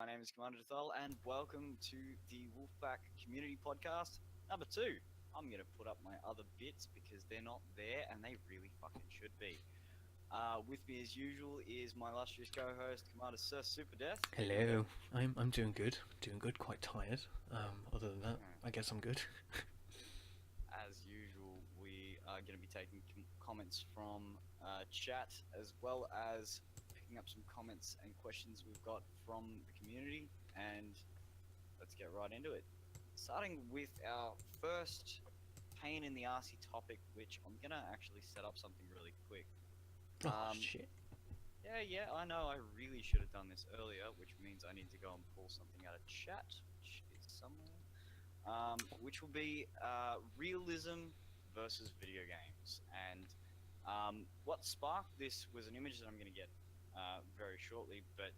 My name is Commander Jathaal, and welcome to the Wullfpack Community Podcast number 2. I'm going to put up my other bits because they're not there, and they really fucking should be. With me, as usual, is my illustrious co-host, Commander SirSuperDeath. Hello, I'm doing good. Doing good. Quite tired. Other than that, I guess I'm good. As usual, we are going to be taking comments from chat, as well as picking up some comments and questions we've got from the community, and let's get right into it. Starting with our first pain in the arsey topic, which I'm going to actually set up something really quick. Oh shit. Yeah, I know I really should have done this earlier, which means I need to go and pull something out of chat, which is somewhere. Which will be realism versus video games. And what sparked this was an image that I'm going to get very shortly, but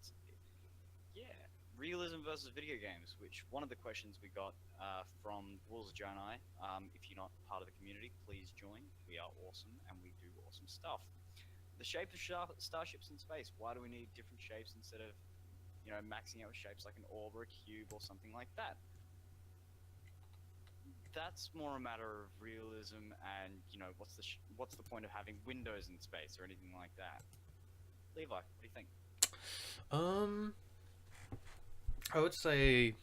yeah, realism versus video games, which one of the questions we got from Wullfpack. If you're not part of the community, please join. We are awesome and we do awesome stuff. The shape of starships in space. Why do we need different shapes instead of, maxing out with shapes like an orb or a cube or something like that? That's more a matter of realism and, what's the point of having windows in space or anything like that? Levi, what do you think? I would say,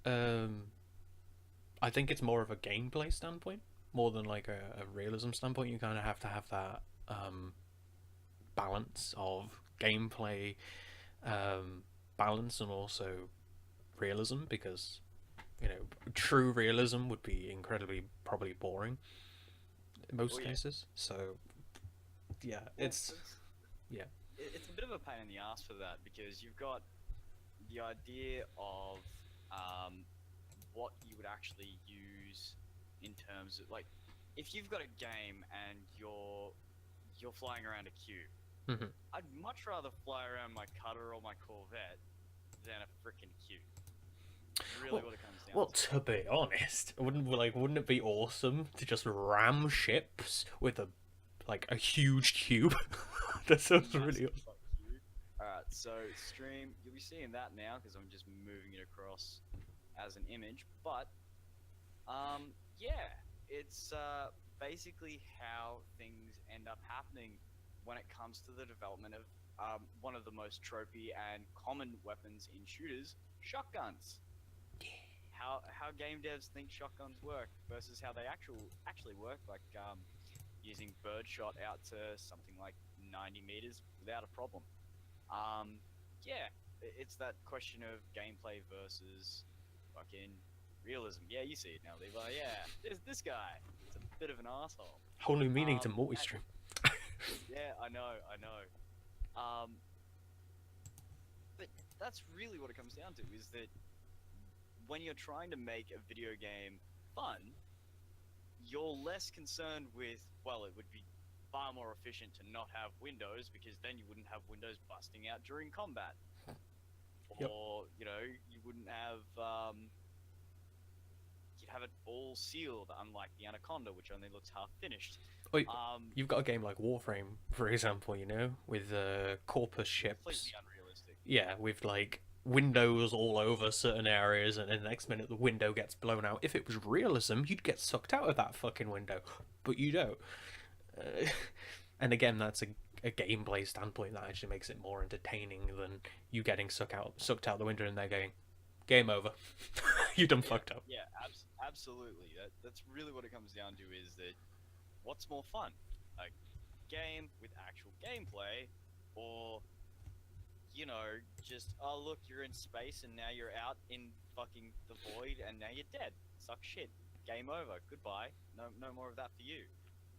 I think it's more of a gameplay standpoint, more than like a realism standpoint. You kind of have to have that balance of gameplay, balance, and also realism, because true realism would be incredibly probably boring in most cases. So yeah, it's a bit of a pain in the ass for that, because you've got the idea of what you would actually use in terms of, like, if you've got a game and you're flying around a cube. Mm-hmm. I'd much rather fly around my cutter or my Corvette than a freaking cube. Really, what it comes down well, to be honest, wouldn't it be awesome to just ram ships with a huge cube? That sounds really awesome. Alright, so stream, you'll be seeing that now because I'm just moving it across as an image, but yeah, it's basically how things end up happening when it comes to the development of one of the most tropey and common weapons in shooters, shotguns. How game devs think shotguns work versus how they actually work, like using birdshot out to something like 90 meters without a problem. Yeah, it's that question of gameplay versus fucking realism. Yeah, you see it now, Levi. Yeah, there's this guy. It's a bit of an asshole. Whole new meaning to multi-stream. Yeah, I know. But that's really what it comes down to, is that when you're trying to make a video game fun, you're less concerned with, well, it would be far more efficient to not have windows, because then you wouldn't have windows busting out during combat. Yep. Or, you wouldn't have, you'd have it all sealed, unlike the Anaconda, which only looks half finished. Wait, you've got a game like Warframe, for example, with corpus ships. Completely unrealistic. Yeah, with windows all over certain areas, and in the next minute the window gets blown out. If it was realism, you'd get sucked out of that fucking window, but you don't. And again, that's a gameplay standpoint that actually makes it more entertaining than you getting sucked out the window and they're going, game over. You done fucked up. Yeah, absolutely. That's really what it comes down to, is that what's more fun? A game with actual gameplay, or just, oh look, you're in space and now you're out in fucking the void and now you're dead. Suck shit. Game over. Goodbye. No more of that for you.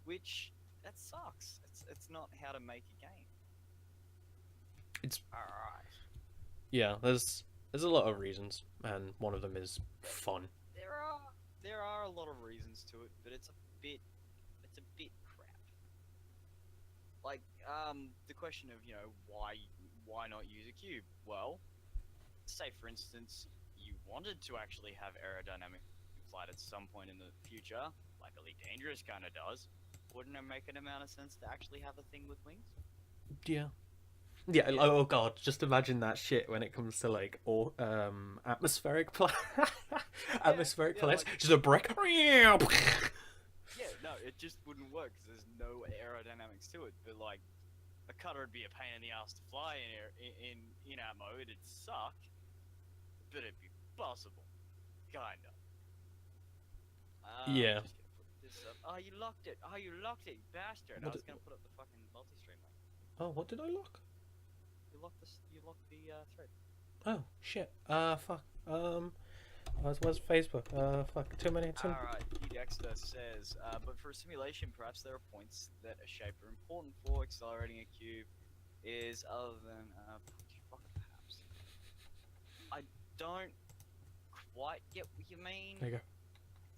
Which, that sucks. It's not how to make a game. It's alright. Yeah, there's a lot of reasons, and one of them is fun. There are a lot of reasons to it, but it's a bit crap. Like, the question of, why not use a cube? Well, say for instance, you wanted to actually have aerodynamic flight at some point in the future, like Elite Dangerous kind of does. Wouldn't it make an amount of sense to actually have a thing with wings? Yeah. Yeah, oh god, just imagine that shit when it comes to like or atmospheric atmospheric Yeah, planets. like Just a brick. yeah, no, it just wouldn't work because there's no aerodynamics to it. But like a cutter would be a pain in the ass to fly in our mode. It'd suck, but it'd be possible, kinda. Yeah. Just gonna put this up. Oh, you locked it. Oh, you locked it, you bastard. I was gonna put up the fucking multi-stream link. Oh, what did I lock? You locked this. You locked the thread. Oh shit. Fuck. Where's Facebook? Fuck. Too many. Alright, Dexter says, but for a simulation, perhaps there are points that a shape are important for. Accelerating a cube is other than perhaps. I don't quite get what you mean. There you go.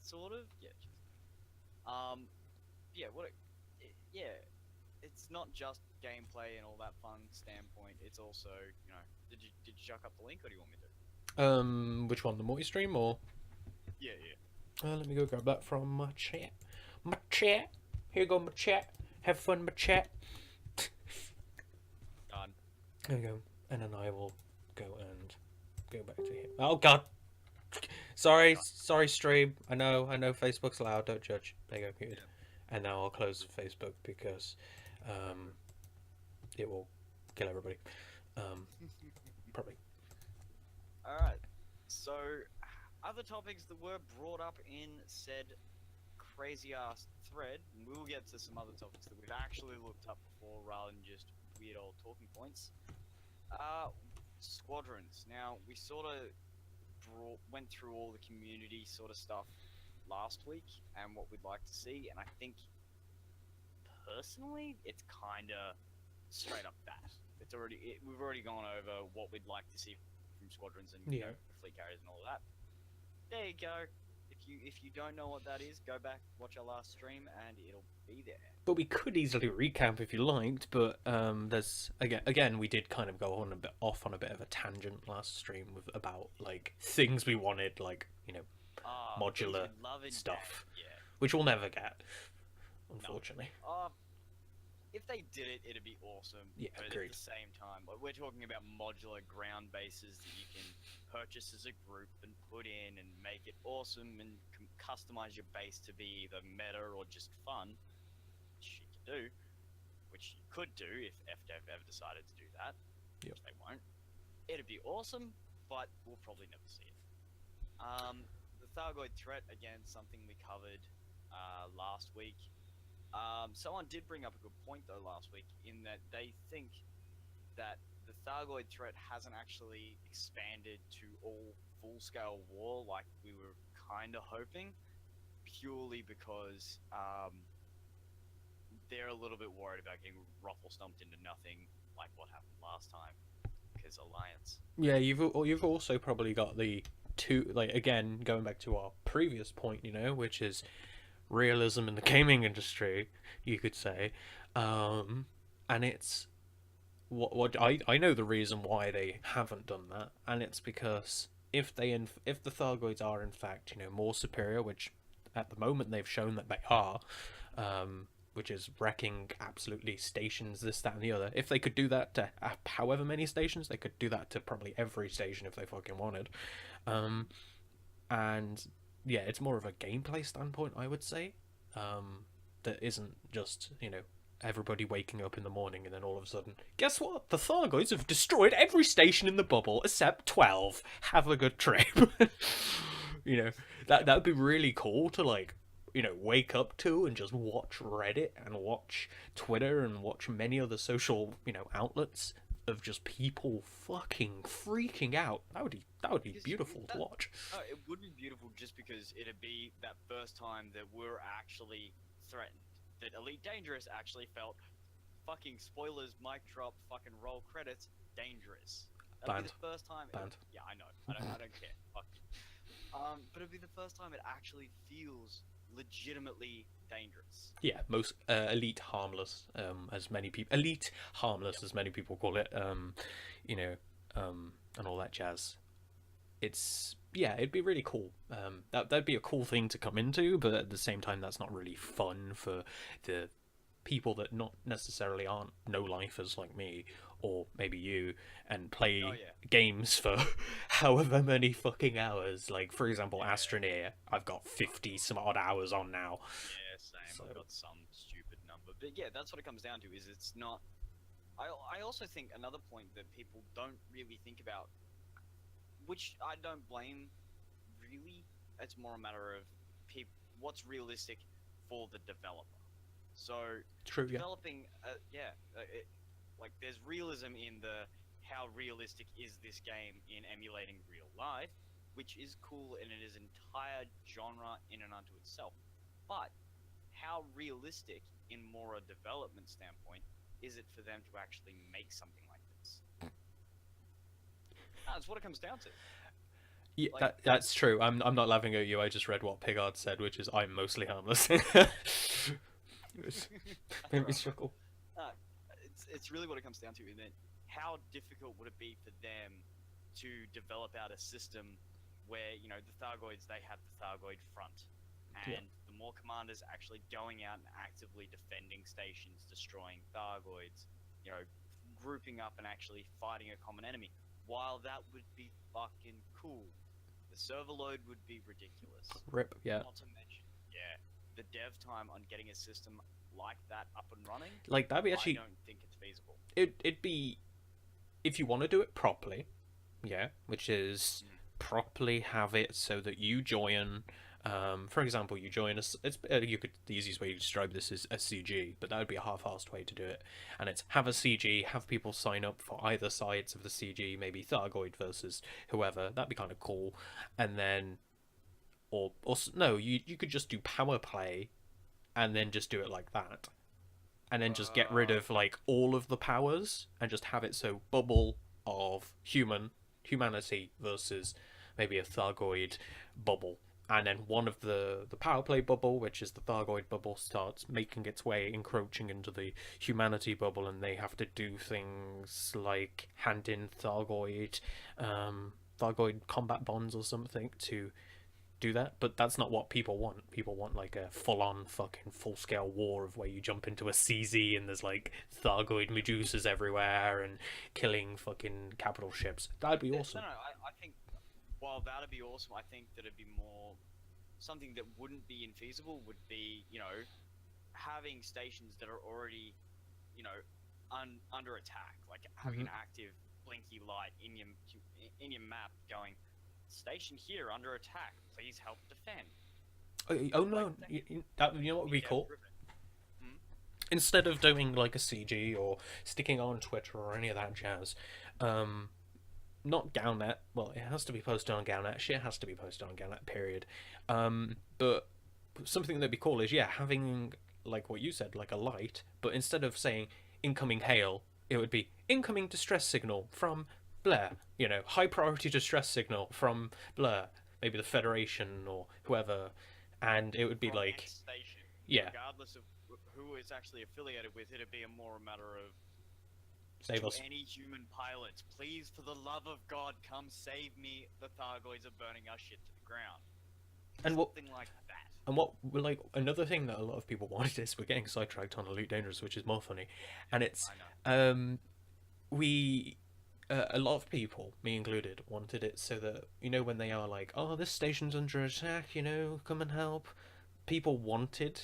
Sort of, yeah. Yeah. Yeah. It's not just gameplay and all that fun standpoint. It's also, you know, did you chuck up the link, or do you want me to? Which one? The multi-stream or? Yeah. Let me go grab that from my chat. My chat. Here you go, my chat. Have fun, my chat. Done. There we go. And then I will go and go back to him. Oh god. Sorry, stream. I know Facebook's loud. Don't judge. There you go, muted. Yeah. And now I'll close Facebook because, it will kill everybody. Probably. Alright, so other topics that were brought up in said crazy ass thread, and we'll get to some other topics that we've actually looked up before rather than just weird old talking points. Squadrons. Now, we sort of went through all the community sort of stuff last week and what we'd like to see, and I think personally it's kind of straight up that. We've already gone over what we'd like to see from squadrons and you know, fleet carriers and all of that. There you go. If you don't know what that is, go back, watch our last stream, and it'll be there. But we could easily recap if you liked. But there's again, we did kind of go on off on a bit of a tangent last stream about like things we wanted, like you know, modular stuff, which we'll never get, unfortunately. No. If they did it, it'd be awesome. Yeah, but agreed. At the same time, like, we're talking about modular ground bases that you can purchase as a group and put in and make it awesome and customize your base to be either meta or just fun, which you can do, which you could do if FDev ever decided to do that, which they won't. It'd be awesome, but we'll probably never see it. The Thargoid threat, again, something we covered last week. Someone did bring up a good point though last week in that they think that the Thargoid threat hasn't actually expanded to all full-scale war like we were kind of hoping, purely because they're a little bit worried about getting ruffle stomped into nothing like what happened last time, because Alliance. Yeah, you've also probably got the two, like, again, going back to our previous point, you know, which is realism in the gaming industry, you could say, and it's what I know the reason why they haven't done that, and it's because if the Thargoids are in fact, you know, more superior, which at the moment they've shown that they are, which is wrecking absolutely stations, this, that, and the other. If they could do that to however many stations, they could do that to probably every station if they fucking wanted, and yeah, it's more of a gameplay standpoint, I would say, that isn't just, you know, everybody waking up in the morning and then all of a sudden, guess what? The Thargoids have destroyed every station in the bubble except 12. Have a good trip. You know, that would be really cool to, like, you know, wake up to and just watch Reddit and watch Twitter and watch many other social, you know, outlets of just people fucking freaking out. That would be beautiful to watch. Oh, it would be beautiful just because it'd be that first time that we're actually threatened. That Elite Dangerous actually felt, fucking spoilers, mic drop, fucking roll credits, dangerous. That'd be the first time. Yeah, I know. I don't care. Fuck you. But it'd be the first time it actually feels legitimately dangerous. Yeah, most elite harmless, as many people as many people call it, you know, and all that jazz. It's, yeah, it'd be really cool. That'd be a cool thing to come into, but at the same time that's not really fun for the people that not necessarily aren't no-lifers like me, or maybe you, and play Oh yeah. games for however many fucking hours. Like, for example, Yeah. Astroneer, I've got 50 some odd hours on now. Yeah, same. So I've got some stupid number. But yeah, that's what it comes down to, is it's not... I also think another point that people don't really think about, which I don't blame, really, it's more a matter of what's realistic for the developer. So, true, yeah. developing, like, there's realism in the how realistic is this game in emulating real life, which is cool, and it is an entire genre in and unto itself. But how realistic, in more a development standpoint, is it for them to actually make something like this? That's what it comes down to. Yeah, Like, that's true. I'm not laughing at you. I just read what Pigard said, which is I'm mostly harmless. Made me chuckle. it's really what it comes down to. And then, how difficult would it be for them to develop out a system where, you know, the Thargoids, they have the Thargoid front, and the more commanders actually going out and actively defending stations, destroying Thargoids, you know, grouping up and actually fighting a common enemy. While that would be fucking cool, the server load would be ridiculous. Rip, yeah. Not to mention, the dev time on getting a system like that up and running. Like, that'd be actually... I don't think it's feasible. It'd be... If you want to do it properly, yeah, which is properly have it so that you join... for example, you join us. The easiest way to describe this is a CG, but that would be a half-assed way to do it. And it's have a CG, have people sign up for either sides of the CG, maybe Thargoid versus whoever. That'd be kind of cool. And then, you could just do power play, and then just do it like that, and then just get rid of like all of the powers and just have it so bubble of humanity versus maybe a Thargoid bubble. And then one of the power play bubble, which is the Thargoid bubble, starts making its way, encroaching into the humanity bubble, and they have to do things like hand in Thargoid combat bonds or something to do that. But that's not what people want. People want like a full-on fucking full-scale war of where you jump into a CZ and there's like Thargoid Medusas everywhere and killing fucking capital ships. That'd be awesome. No, I think... While that'd be awesome, I think that it'd be more something that wouldn't be infeasible would be, you know, having stations that are already, you know, under attack, like having an active blinky light in your map going, station here under attack, please help defend. Oh no, you know what would be cool? Instead of doing like a CG or sticking on Twitter or any of that jazz, not Galnet. Well, it has to be posted on Galnet. Shit has to be posted on Galnet, period. But something that'd be cool is, having, like what you said, like a light, but instead of saying incoming hail, it would be incoming distress signal from Blair. You know, high priority distress signal from Blair. Maybe the Federation or whoever. And it would be from like... X station, regardless of who it's actually affiliated with, it'd be a matter of... Save us. Any human pilots, please, for the love of God, come save me. The Thargoids are burning our shit to the ground. And something like that. And what, like, another thing that a lot of people wanted is, we're getting sidetracked on Elite Dangerous, which is more funny, and it's, a lot of people, me included, wanted it so that, you know, when they are like, oh, this station's under attack, you know, come and help. People wanted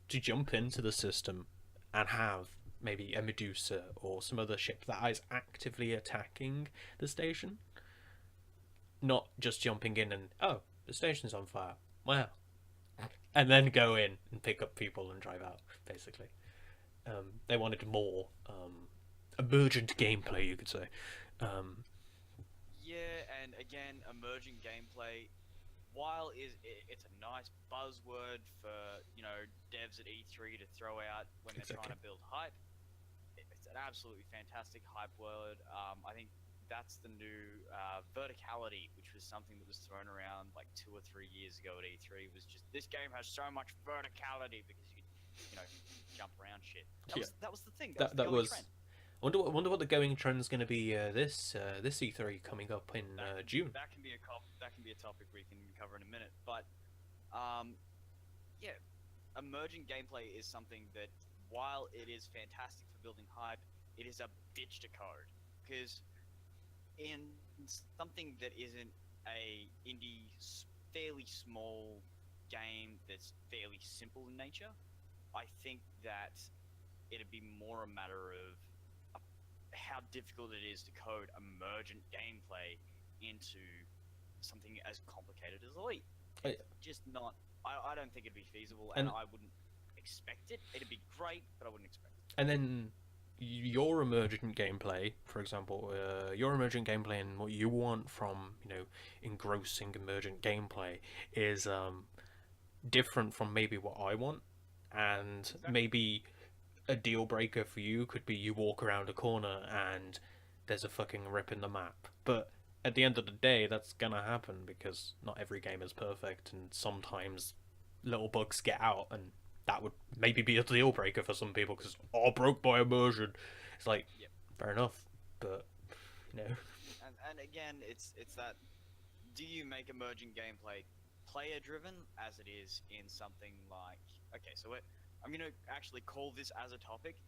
to jump into the system and have maybe a Medusa or some other ship that is actively attacking the station, not just jumping in and, oh, the station's on fire, wow, and then go in and pick up people and drive out, basically. They wanted more emergent gameplay, you could say. Yeah, and again, emergent gameplay, while it's a nice buzzword for, you know, devs at E3 to throw out when they're trying to build hype, it's an absolutely fantastic hype word. I think that's the new verticality, which was something that was thrown around like 2 or 3 years ago at E3. Was just, this game has so much verticality because you know, jump around shit. That was the thing. That was the trend. Wonder what the going trend's going to be this E3 coming up in June. That can be a topic we can cover in a minute. But yeah, emerging gameplay is something that, while it is fantastic for building hype, it is a ditched a code, because in something that isn't a indie, fairly small game that's fairly simple in nature, I think that it'd be more a matter of how difficult it is to code emergent gameplay into something as complicated as Elite. It's just not. I don't think it'd be feasible, and I wouldn't expect it. It'd be great, but I wouldn't expect it. And then your emergent gameplay, for example, your emergent gameplay and what you want from, engrossing emergent gameplay is different from maybe what I want, and Exactly. maybe a deal breaker for you could be you walk around a corner and there's a fucking rip in the map. But at the end of the day, that's gonna happen because not every game is perfect, and sometimes little bugs get out, and that would maybe be a deal breaker for some people because broke by immersion. It's like, Yep. fair enough, but you know. And again, it's that. Do you make emergent gameplay player driven as it is in something like? Okay, so I'm gonna actually call this as a topic: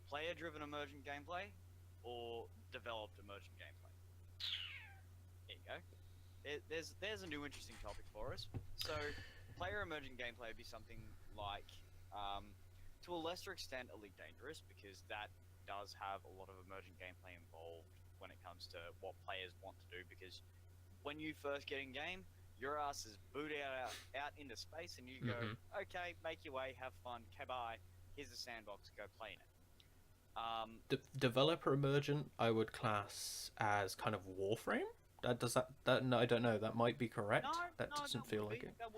player driven emergent gameplay or developed emergent gameplay. There you go. There's a new interesting topic for us. So, player emergent gameplay would be something like, to a lesser extent, Elite Dangerous, because that does have a lot of emergent gameplay involved when it comes to what players want to do. Because when you first get in game, your ass is booted out into space, and you go, okay, make your way, have fun, okay, bye. Here's a sandbox, go play in it. Developer emergent, I would class as kind of Warframe. No, I don't know. That might be correct. That doesn't feel like it. That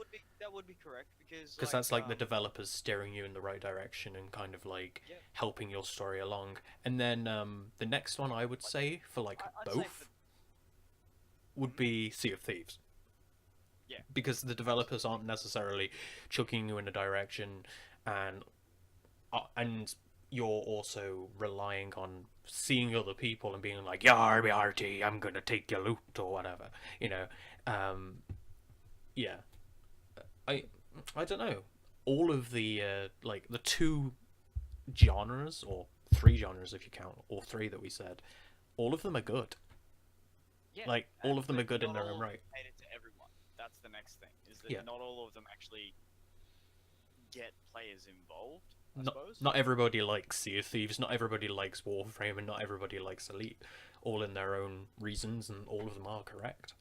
would be correct because That's like the developers steering you in the right direction and kind of like helping your story along. And then the next one I would say for like both would be Sea of Thieves. Yeah. Because the developers aren't necessarily chucking you in a direction, and you're also relying on seeing other people and being like, "Yarby arty, I'm gonna take your loot" or whatever. Yeah. I don't know. All of the like the two genres, or three genres if you count all three that we said, all of them are good. Yeah, like all of them are good in their own right. Cater to everyone. That's the next thing. Is that not all of them actually get players involved. I suppose. Not everybody likes Sea of Thieves. Not everybody likes Warframe, and not everybody likes Elite. All in their own reasons, and all of them are correct.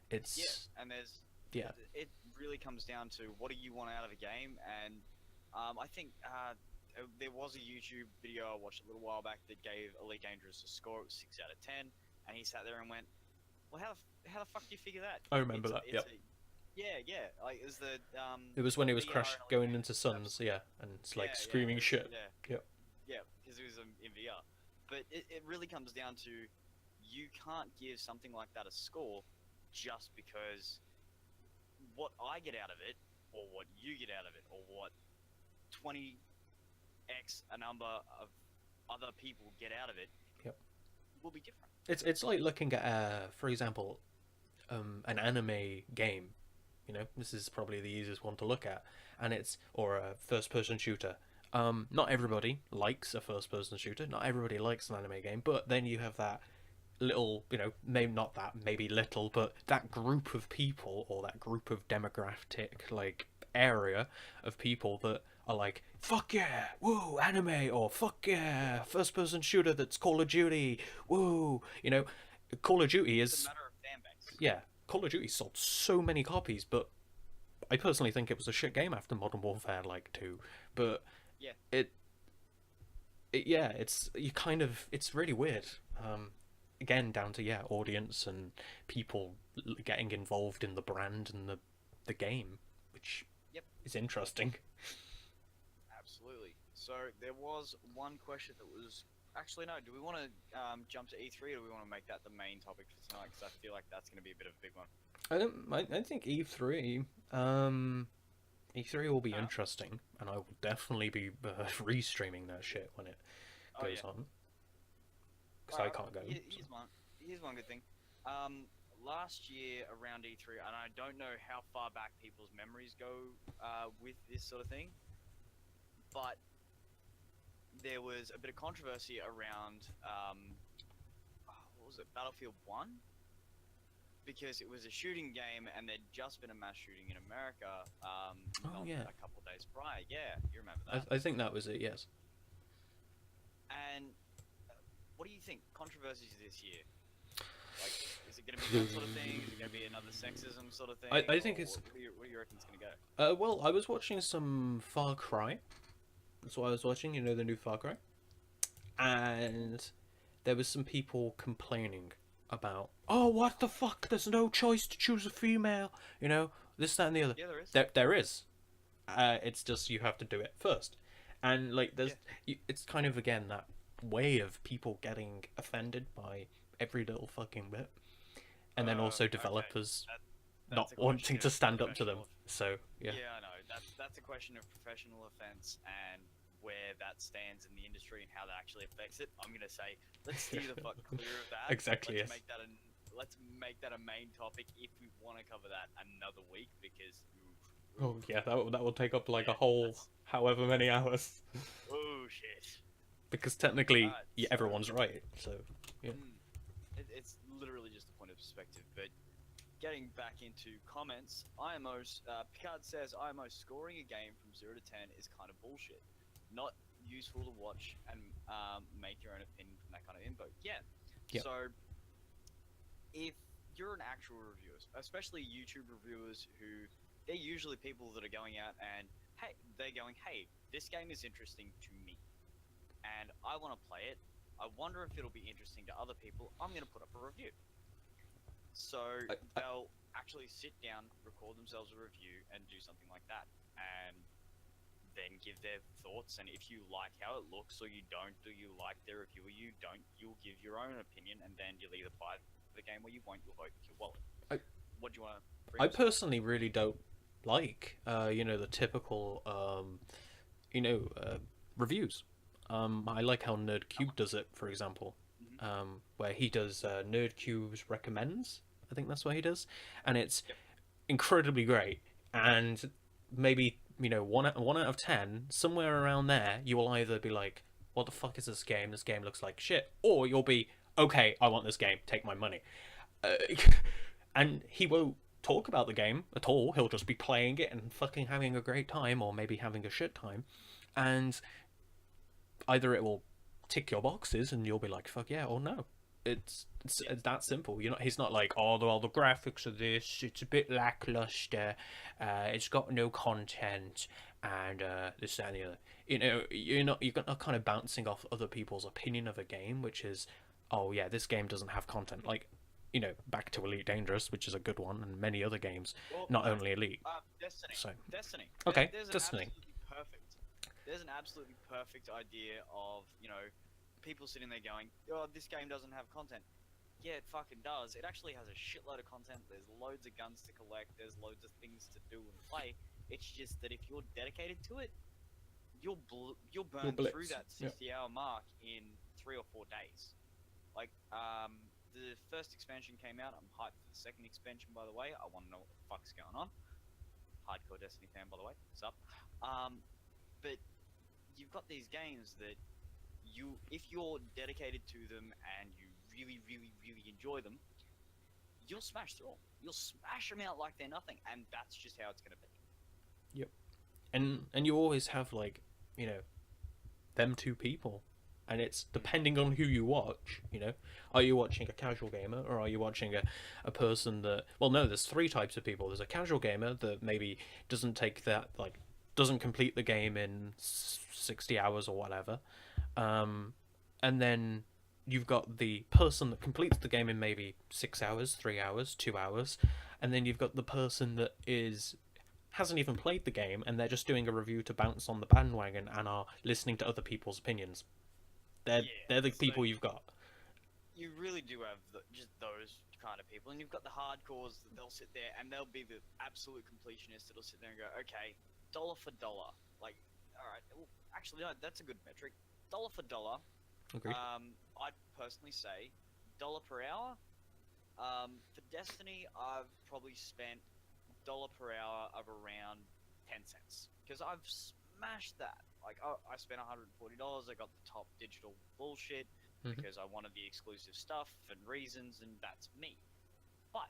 It's and there's It really comes down to what do you want out of a game, and I think there was a YouTube video I watched a little while back that gave Elite Dangerous a score. It was 6 out of 10, and he sat there and went, "Well, how the fuck do you figure that?" I remember that. Yeah. Like, is the it was when he was crashed going into Suns, and it's like screaming shit. Yeah, because it was in VR. But it really comes down to you can't give something like that a score just because what I get out of it, or what you get out of it, or what 20x a number of other people get out of it, will be different. It's like looking at, for example, an anime game. This is probably the easiest one to look at, or a first-person shooter. Not everybody likes a first-person shooter. Not everybody likes an anime game, but then you have that little, maybe not that, maybe little, but that group of people, or that group of demographic, like, area of people that are like, fuck yeah, woo, anime, or fuck yeah, first-person shooter that's Call of Duty, woo, Call of Duty is... It's a matter of fan base. Yeah, Call of Duty sold so many copies, but I personally think it was a shit game after Modern Warfare 2. But it's really weird. Again, down to audience and people getting involved in the brand and the game, which is interesting. Absolutely. So there was one question that was... Actually, no. Do we want to jump to E3, or do we want to make that the main topic for tonight? Because I feel like that's going to be a bit of a big one. I think E3. E3 will be interesting, and I will definitely be restreaming that shit when it goes on. Because I can't go. Here's one good thing. Last year around E3, and I don't know how far back people's memories go with this sort of thing, but there was a bit of controversy around what was it, Battlefield 1? Because it was a shooting game and there'd just been a mass shooting in America not yeah. a couple of days prior. Yeah, you remember that. I think that was it. Yes. And what do you think? Controversies this year? Like, is it going to be that sort of thing? Is it going to be another sexism sort of thing? I think it's. What do you reckon it's going to go? Well, I was watching some Far Cry. That's what I was watching. You know, the new Far Cry. And there was some people complaining about, oh, what the fuck? There's no choice to choose a female. You know, this, that, and the other. Yeah, there is. There is. It's just you have to do it first. And like, it's kind of again that way of people getting offended by every little fucking bit, and then also developers not wanting to stand up to them. So yeah. Yeah, I know. That's a question of professional offence and where that stands in the industry and how that actually affects it. I'm gonna say let's steer the fuck clear of that. Exactly. Let's Yes. let's make that a main topic if we want to cover that another week because. Oh yeah, that will take up like a whole however many hours. Oh shit. Because technically, everyone's right. So yeah. It's literally just a point of perspective. But getting back into comments, Picard says IMO scoring a game from 0 to 10 is kind of bullshit. Not useful to watch and make your own opinion from that kind of info. Yeah. Yep. So if you're an actual reviewer, especially YouTube reviewers who they're usually people that are going out and hey, this game is interesting to me and I want to play it. I wonder if it'll be interesting to other people. I'm going to put up a review. So they'll actually sit down, record themselves a review, and do something like that, and then give their thoughts. And if you like how it looks or you don't, do you like their review or you don't, you'll give your own opinion, and then you'll either buy the game or you won't. You'll vote with your wallet. What do you want to bring I personally really don't like, the typical, reviews. I like how NerdCube does it, for example, where he does NerdCube's recommends. I think that's what he does, and it's incredibly great. And maybe 1 out of 10, somewhere around there, you will either be like, "What the fuck is this game? This game looks like shit," or you'll be, "Okay, I want this game. Take my money." And he won't talk about the game at all. He'll just be playing it and fucking having a great time, or maybe having a shit time, and either it will tick your boxes and you'll be like, fuck yeah, or no. It's that simple. He's not like, oh, the graphics of this, it's a bit lackluster, it's got no content, and this, that, and the other. You're not kind of bouncing off other people's opinion of a game, which is, oh yeah, this game doesn't have content. Like, back to Elite Dangerous, which is a good one, and many other games, not only Elite. Destiny. So. Destiny. Okay, there's Destiny. There's an absolutely perfect idea of, people sitting there going, oh, this game doesn't have content. Yeah, it fucking does. It actually has a shitload of content. There's loads of guns to collect. There's loads of things to do and play. It's just that if you're dedicated to it, you'll burn through that 60-hour mark in 3 or 4 days. Like, the first expansion came out. I'm hyped for the second expansion, by the way. I want to know what the fuck's going on. Hardcore Destiny fan, by the way. What's up? But you've got these games that if you're dedicated to them and you really, really, really enjoy them, you'll smash through them. You'll smash them out like they're nothing, and that's just how it's going to be. Yep. And you always have, like, them two people. And it's depending on who you watch, Are you watching a casual gamer, or are you watching a person that... Well, no, there's 3 types of people. There's a casual gamer that maybe doesn't take that, like, doesn't complete the game in 60 hours or whatever. And then you've got the person that completes the game in maybe 6 hours, 3 hours, 2 hours. And then you've got the person that hasn't even played the game, and they're just doing a review to bounce on the bandwagon and are listening to other people's opinions. They're the people you've got. You really do have just those kind of people, and you've got the hardcores that they'll sit there and they'll be the absolute completionists that'll sit there and go, okay, dollar for dollar. Like, all right, well, actually, no, that's a good metric. Dollar for dollar. Agreed. I'd personally say dollar per hour. For Destiny, I've probably spent dollar per hour of around 10 cents because I've smashed that. like, oh, I spent $140. I got the top digital bullshit Mhm. because I wanted the exclusive stuff and reasons, and that's me. But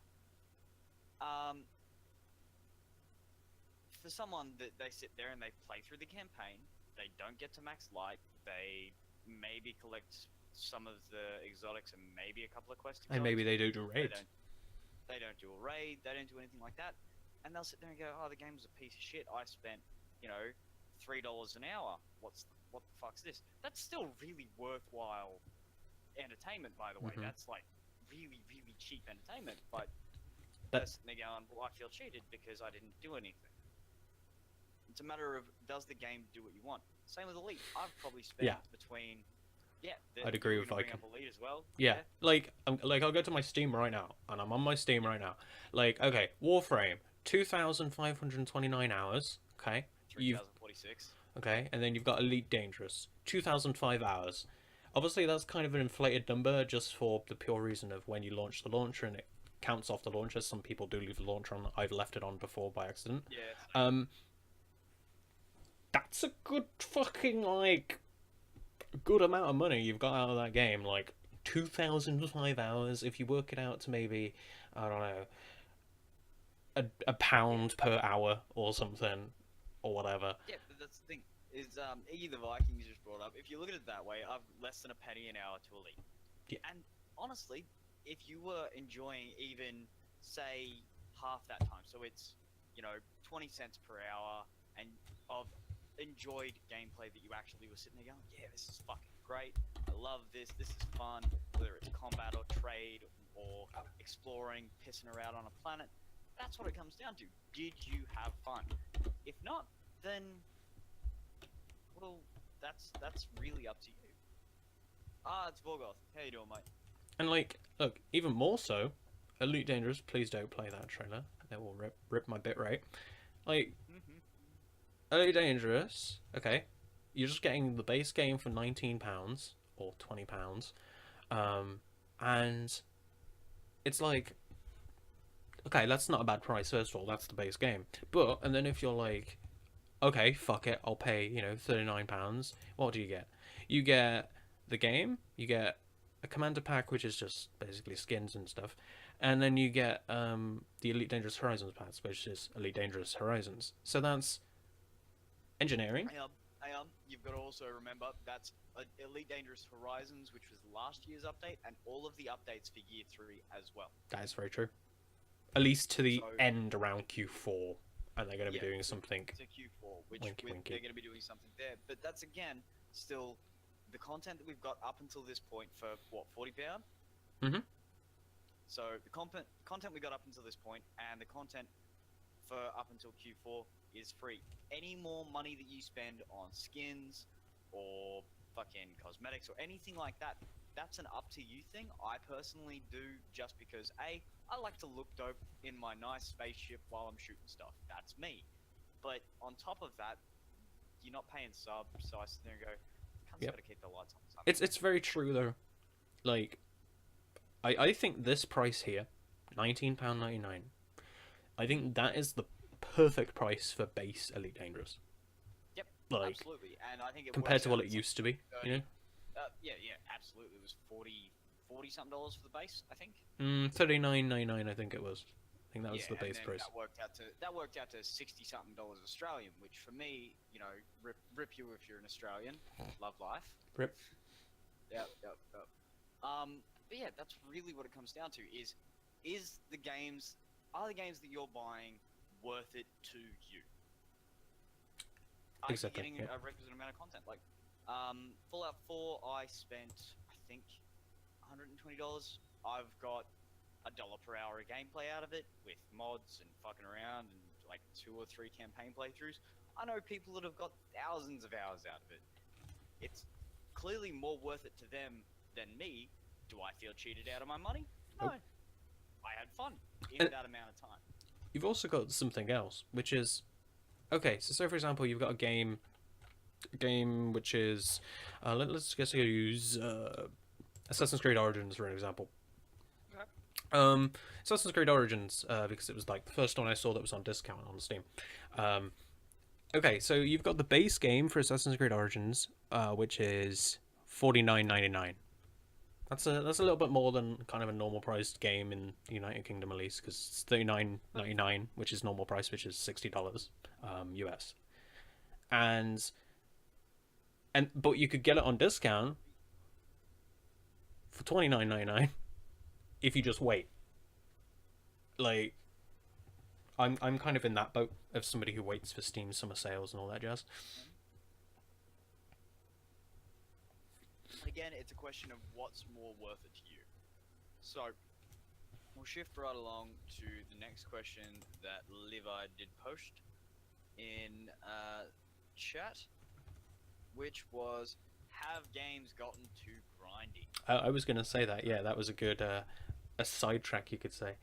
for someone that they sit there and they play through the campaign, they don't get to max light. They maybe collect some of the exotics and maybe a couple of quest exotics. And maybe they do raids. They don't do a raid. They don't do anything like that. And they'll sit there and go, "Oh, the game's a piece of shit. I spent, $3 an hour. What the fuck's this?" That's still really worthwhile entertainment, by the way. Mhm. That's like really, really cheap entertainment. But That- they're sitting there going, "Well, I feel cheated because I didn't do anything." It's a matter of, does the game do what you want? Same with Elite. I've probably spent Yeah. between. I'd agree with bring Viking. up Elite as well. Yeah, like I'll go to my Steam right now, and I'm on my Steam right now. Like, okay, Warframe, 2,529 hours. Okay, 3,046. okay, and then you've got Elite Dangerous, 2,005 hours. Obviously, that's kind of an inflated number just for the pure reason of when you launch the launcher, and it counts off the launcher. Some people do leave the launcher on. I've left it on before by accident. Yeah. That's a good fucking good amount of money you've got out of that game. Like 2,005 hours. If you work it out to maybe, I don't know, a pound per hour or something, or whatever. Yeah, but that's the thing. Is Iggy the Vikings just brought up. If you look at it that way, I've less than a penny an hour to Elite. Yeah. And honestly, if you were enjoying even, say, half that time, so it's 20 cents per hour, and of enjoyed gameplay that you actually were sitting there going, "Yeah, this is fucking great. I love this. This is fun." Whether it's combat or trade or exploring, pissing around on a planet, that's what it comes down to. Did you have fun? If not, then, well, that's really up to you. It's Vorgoth. How you doing, mate? And look, even more so, Elite Dangerous. Please don't play that trailer. That will rip my bit rate. Like, Elite Dangerous. Okay, you're just getting the base game for £19 or £20, and it's like, okay, that's not a bad price. First of all, that's the base game. And then if you're like, okay, fuck it, I'll pay £39. What do you get? You get the game. You get a commander pack, which is just basically skins and stuff, and then you get the Elite Dangerous Horizons pack, which is Elite Dangerous Horizons. So that's engineering. Hang on. You've got to also remember that's Elite Dangerous Horizons, which was last year's update, and all of the updates for Year 3 as well. That is very true. At least to the So- end around Q4, and they're going to be doing something. To Q4, which Winky, winky. they're going to be doing something there. But that's, again, still the content that we've got up until this point for, what, £40? Mhm. So the content we got up until this point, and the content for up until Q4 is free. Any more money that you spend on skins or fucking cosmetics or anything like that, that's an up to you thing. I personally do just because I like to look dope in my nice spaceship while I'm shooting stuff. That's me. But on top of that, you're not paying subs, so I sit there and go, "Can't Yep. gotta keep the lights on." It's very true though. Like, I think this price here, £19.99. I think that is the perfect price for base Elite Dangerous. Yep, Like, absolutely. And I think it compared works to what out it at used to be, you know. Yeah, absolutely. It was 40 something dollars for the base, I think. $39.99, I think it was. I think that was the base and then price. that worked out to 60 something dollars Australian, which for me, rip you if you're an Australian. Love life. Rip. Yep. But yeah, that's really what it comes down to is the games that you're buying worth it to you? Are Exactly, you getting yeah. a requisite amount of content? Like, Fallout 4, I spent, I think, $120. I've got $1 per hour of gameplay out of it with mods and fucking around and like 2 or 3 campaign playthroughs. I know people that have got thousands of hours out of it. It's clearly more worth it to them than me. Do I feel cheated out of my money? No. Nope. I had fun in And- that amount of time. You've also got something else, which is, okay, so say for example you've got a game which is, let's guess you use Assassin's Creed Origins for an example. Okay. Assassin's Creed Origins, because it was like the first one I saw that was on discount on Steam. Okay, so you've got the base game for Assassin's Creed Origins, which is $49.99. That's a little bit more than kind of a normal priced game in the United Kingdom at least, because it's $39.99, which is normal price, which is $60 US. And but you could get it on discount for $29.99 if you just wait. Like I'm kind of in that boat of somebody who waits for Steam summer sales and all that jazz. Again, it's a question of what's more worth it to you. So, we'll shift right along to the next question that Levi did post in chat, which was, have games gotten too grindy? I was gonna say that. Yeah, that was a good a sidetrack, you could say.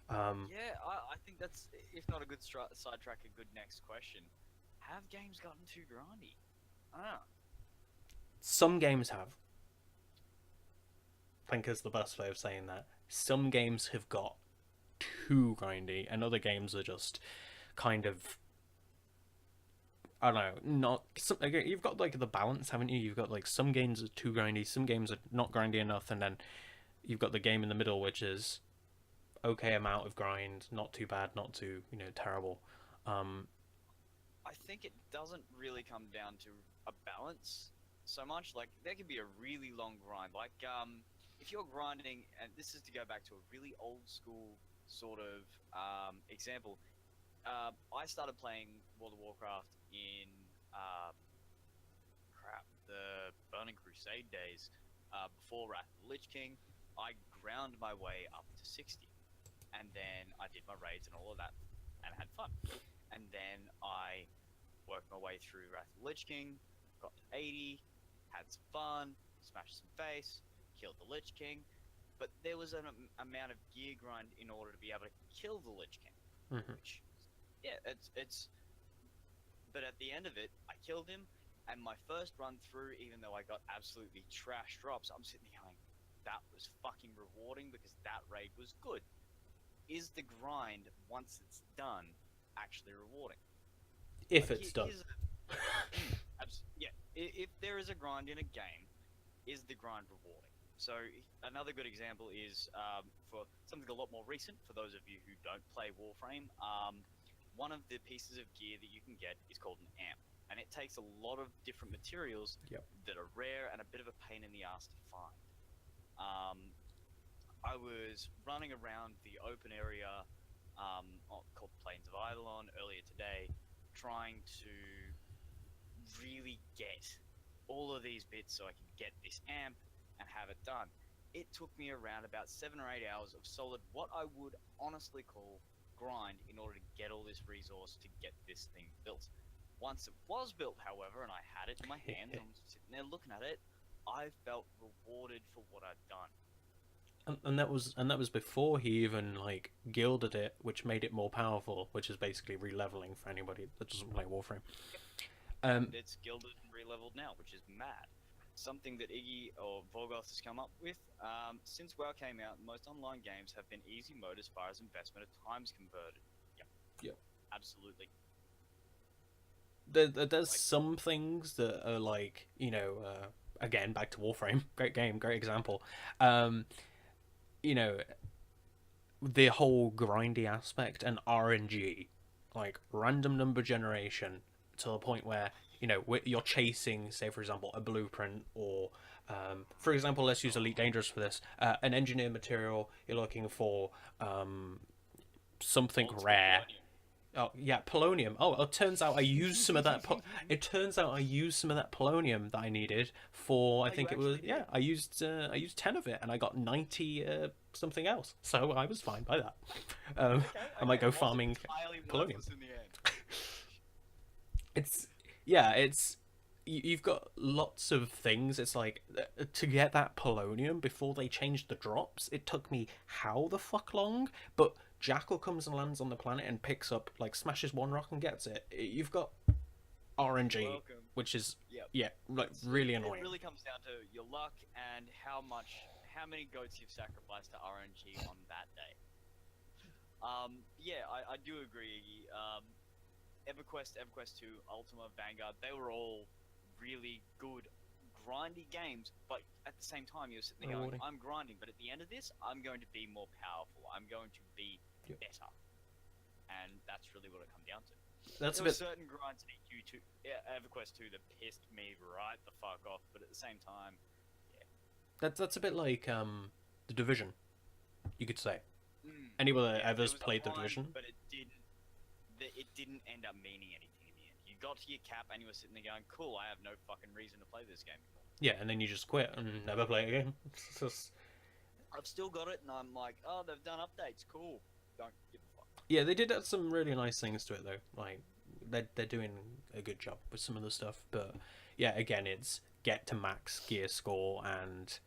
Yeah, I think that's, if not a good sidetrack, a good next question. Have games gotten too grindy? Some games have. I think is the best way of saying that. Some games have got too grindy, and other games are just kind of, I don't know, not. You've got like the balance, haven't you? You've got like some games are too grindy, some games are not grindy enough, and then you've got the game in the middle, which is okay amount of grind, not too bad, not too terrible. I think it doesn't really come down to a balance so much. Like, there could be a really long grind. Like, if you're grinding, and this is to go back to a really old school sort of example. I started playing World of Warcraft in the Burning Crusade days, before Wrath of the Lich King. I ground my way up to 60, and then I did my raids and all of that, and had fun. And then I worked my way through Wrath of the Lich King, got to 80, had some fun, smashed some face, killed the Lich King, but there was an amount of gear grind in order to be able to kill the Lich King. Which, yeah, it's. But at the end of it, I killed him, and my first run through, even though I got absolutely trash drops, I'm sitting there going, that was fucking rewarding because that raid was good. Is the grind, once it's done, actually rewarding? If it's done. Yeah, if there is a grind in a game, is the grind rewarding? So another good example is, for something a lot more recent, for those of you who don't play Warframe, one of the pieces of gear that you can get is called an amp. And it takes a lot of different materials that are rare and a bit of a pain in the ass to find. I was running around the open area called Plains of Eidolon earlier today, trying to really get all of these bits so I can get this amp and have it done. It took me around about 7 or 8 hours of solid, what I would honestly call grind, in order to get all this resource to get this thing built. Once it was built, however, and I had it in my hands, and I'm sitting there looking at it, I felt rewarded for what I'd done. And that was before he even like gilded it, which made it more powerful, which is basically re-leveling for anybody that doesn't play Warframe. It's gilded and re-leveled now, which is mad. Something that Iggy or Vorgoth has come up with. Since WoW came out, most online games have been easy mode as far as investment of time's converted. Yep. Absolutely. There's some things that are like, again, back to Warframe, great game, great example. The whole grindy aspect and RNG, like random number generation, to the point where you're chasing, say for example, a blueprint, or for example, let's use Elite Dangerous for this, an engineered material. You're looking for something rare. Oh yeah, polonium. Oh, it turns out I used some of that. It turns out I used some of that polonium that I needed for. I think it was I used 10 of it, and I got 90 something else. So I was fine by that. I might go farming polonium. It's you've got lots of things. It's like to get that polonium before they changed the drops. It took me how the fuck long, but Jathaal comes and lands on the planet and picks up, like, smashes one rock and gets it. You've got RNG, which is really annoying. It really comes down to your luck and how many goats you've sacrificed to RNG on that day. I do agree, Iggy. EverQuest, EverQuest 2, Ultima, Vanguard, they were all really good, grindy games, but at the same time, you're sitting there going, Rewarding. I'm grinding, but at the end of this, I'm going to be more powerful. I'm going to be Yep. better. And that's really what it come down to. That's There a were bit. certain grinds in EverQuest 2 that pissed me right the fuck off, but at the same time, That's a bit like the Division, you could say. mm, Anyone that yeah, ever's there was a played the grind, Division, but it didn't end up meaning anything in the end. You got to your cap and you were sitting there going, cool, I have no fucking reason to play this game anymore. yeah, and then you just quit and never play it again. It's just... I've still got it, and I'm like, oh, they've done updates, cool. Don't give a fuck. Yeah, they did some really nice things to it though. Like they're doing a good job with some of the stuff, but yeah, again, it's get to max gear score and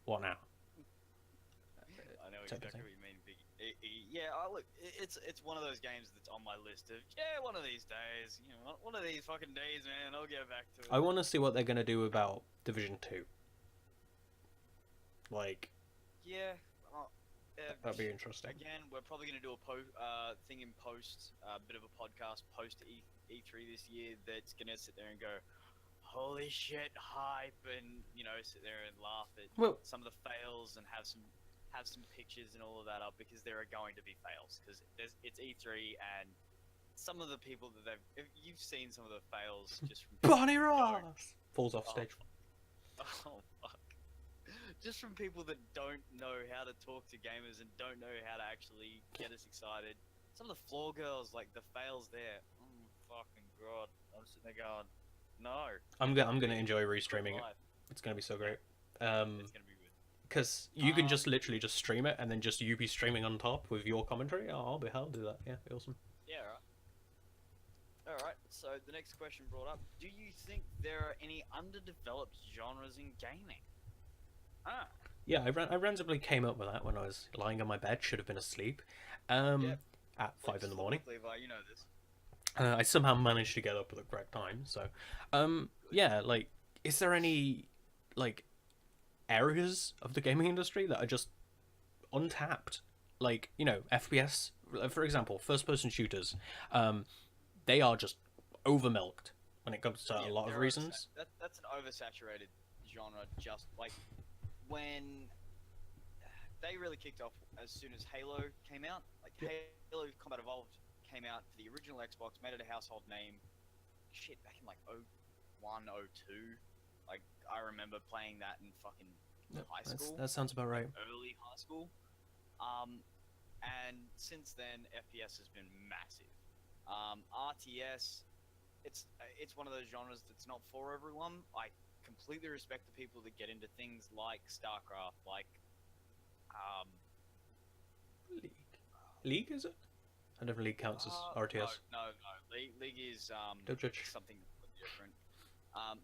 what now? I know type of exactly thing. what you mean, Biggie. Yeah, look, it's one of those games that's on my list of, one of these days, one of these fucking days, man, I'll get back to it. I want to see what they're gonna do about Division 2. Like, Yeah, that'd be interesting. again, we're probably going to do a thing in post, a bit of a podcast post E3 this year that's going to sit there and go, holy shit, hype, and, sit there and laugh at Well, some of the fails and have some pictures and all of that up, because there are going to be fails, because it's E3, and some of the people that you've seen some of the fails just from Bonnie Ross falls off Oh, stage. oh fuck. Just from people that don't know how to talk to gamers and don't know how to actually get us excited. Some of the floor girls, like the fails there. Oh fucking god. I'm sitting there going, no. I'm gonna enjoy restreaming it. It's gonna be so great. It's gonna be good. Because you can just literally just stream it and then just you be streaming on top with your commentary. Oh, I'll do that. Yeah, be awesome. Yeah, right. Alright, so the next question brought up, do you think there are any underdeveloped genres in gaming? Yeah, I randomly came up with that when I was lying on my bed, should have been asleep, Yep. at 5 in the morning. Levi, you know this. I somehow managed to get up at the correct time. So, yeah, like, is there any like areas of the gaming industry that are just untapped? Like, FPS, for example, first-person shooters. They are just overmilked when it comes to a lot of reasons. That's an oversaturated genre. Just like when they really kicked off as soon as Halo came out. Like Halo Combat Evolved came out for the original Xbox, made it a household name. Shit, back in like 01, 02. Like I remember playing that in fucking high school. That sounds about right. Early high school. And since then, FPS has been massive. RTS, it's one of those genres that's not for everyone. I completely respect the people that get into things like StarCraft, like League, is it? I never League counts as RTS. No. League is Don't judge. something different.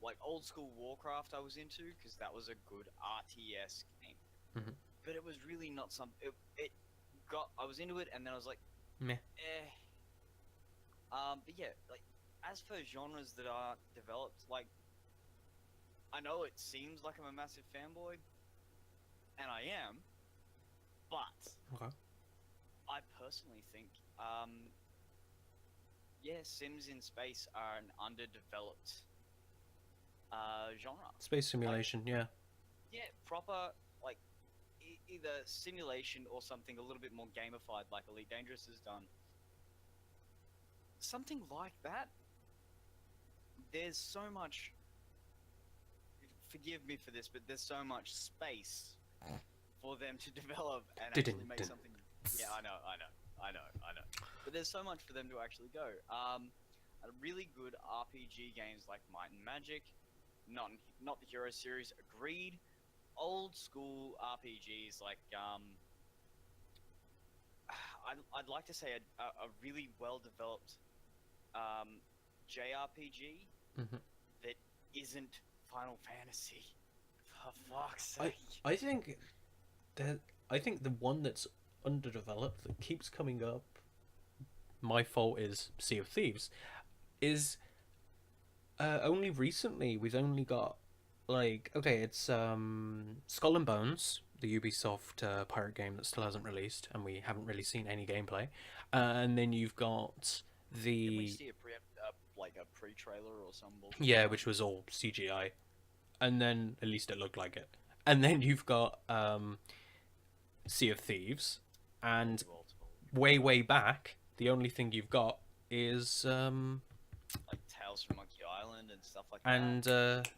Like old school Warcraft, I was into because that was a good RTS game. Mhm. But it was really not some. I was into it, and then I was like, Meh. But yeah, like as for genres that are developed, like I know it seems like I'm a massive fanboy, and I am, but Okay. I personally think, Sims in space are an underdeveloped genre. Space simulation, yeah. Yeah, proper like either simulation or something a little bit more gamified, like Elite Dangerous has done. Something like that. There's so much. Forgive me for this, but there's so much space for them to develop and actually make something. Yeah, I know. But there's so much for them to actually go. Really good RPG games like Might and Magic, not the Hero series. Agreed. Old school RPGs like I'd like to say a really well developed JRPG that isn't Final Fantasy. For fuck's sake. I think the one that's underdeveloped that keeps coming up, my fault is Sea of Thieves, is only recently we've only got it's Skull and Bones, the Ubisoft pirate game that still hasn't released, and we haven't really seen any gameplay. And then you've got Did we The see like a pre-trailer or some bullshit? yeah, which was all CGI, and then at least it looked like it. And then you've got Sea of Thieves, and way back, the only thing you've got is like Tales from Monkey Island and stuff like and that.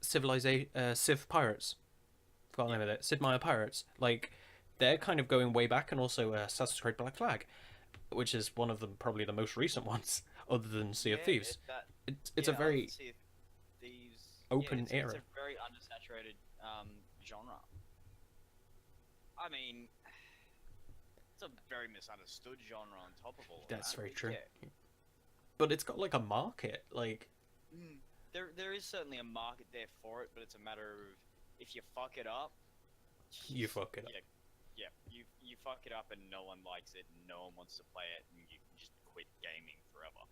Civ Pirates. Forgot the name of it. Sid Meier Pirates. Like, they're kind of going way back, and also Assassin's Creed Black Flag, which is one of them, probably the most recent ones, other than Sea of Thieves. It's a very open era. It's a very undersaturated genre. I mean, it's a very misunderstood genre on top of all of that. That's very true. Yeah. But it's got like a market, like there is certainly a market there for it, but it's a matter of if you fuck it up, you fuck it up. Yeah, you fuck it up and no one likes it and no one wants to play it and you can just quit gaming forever.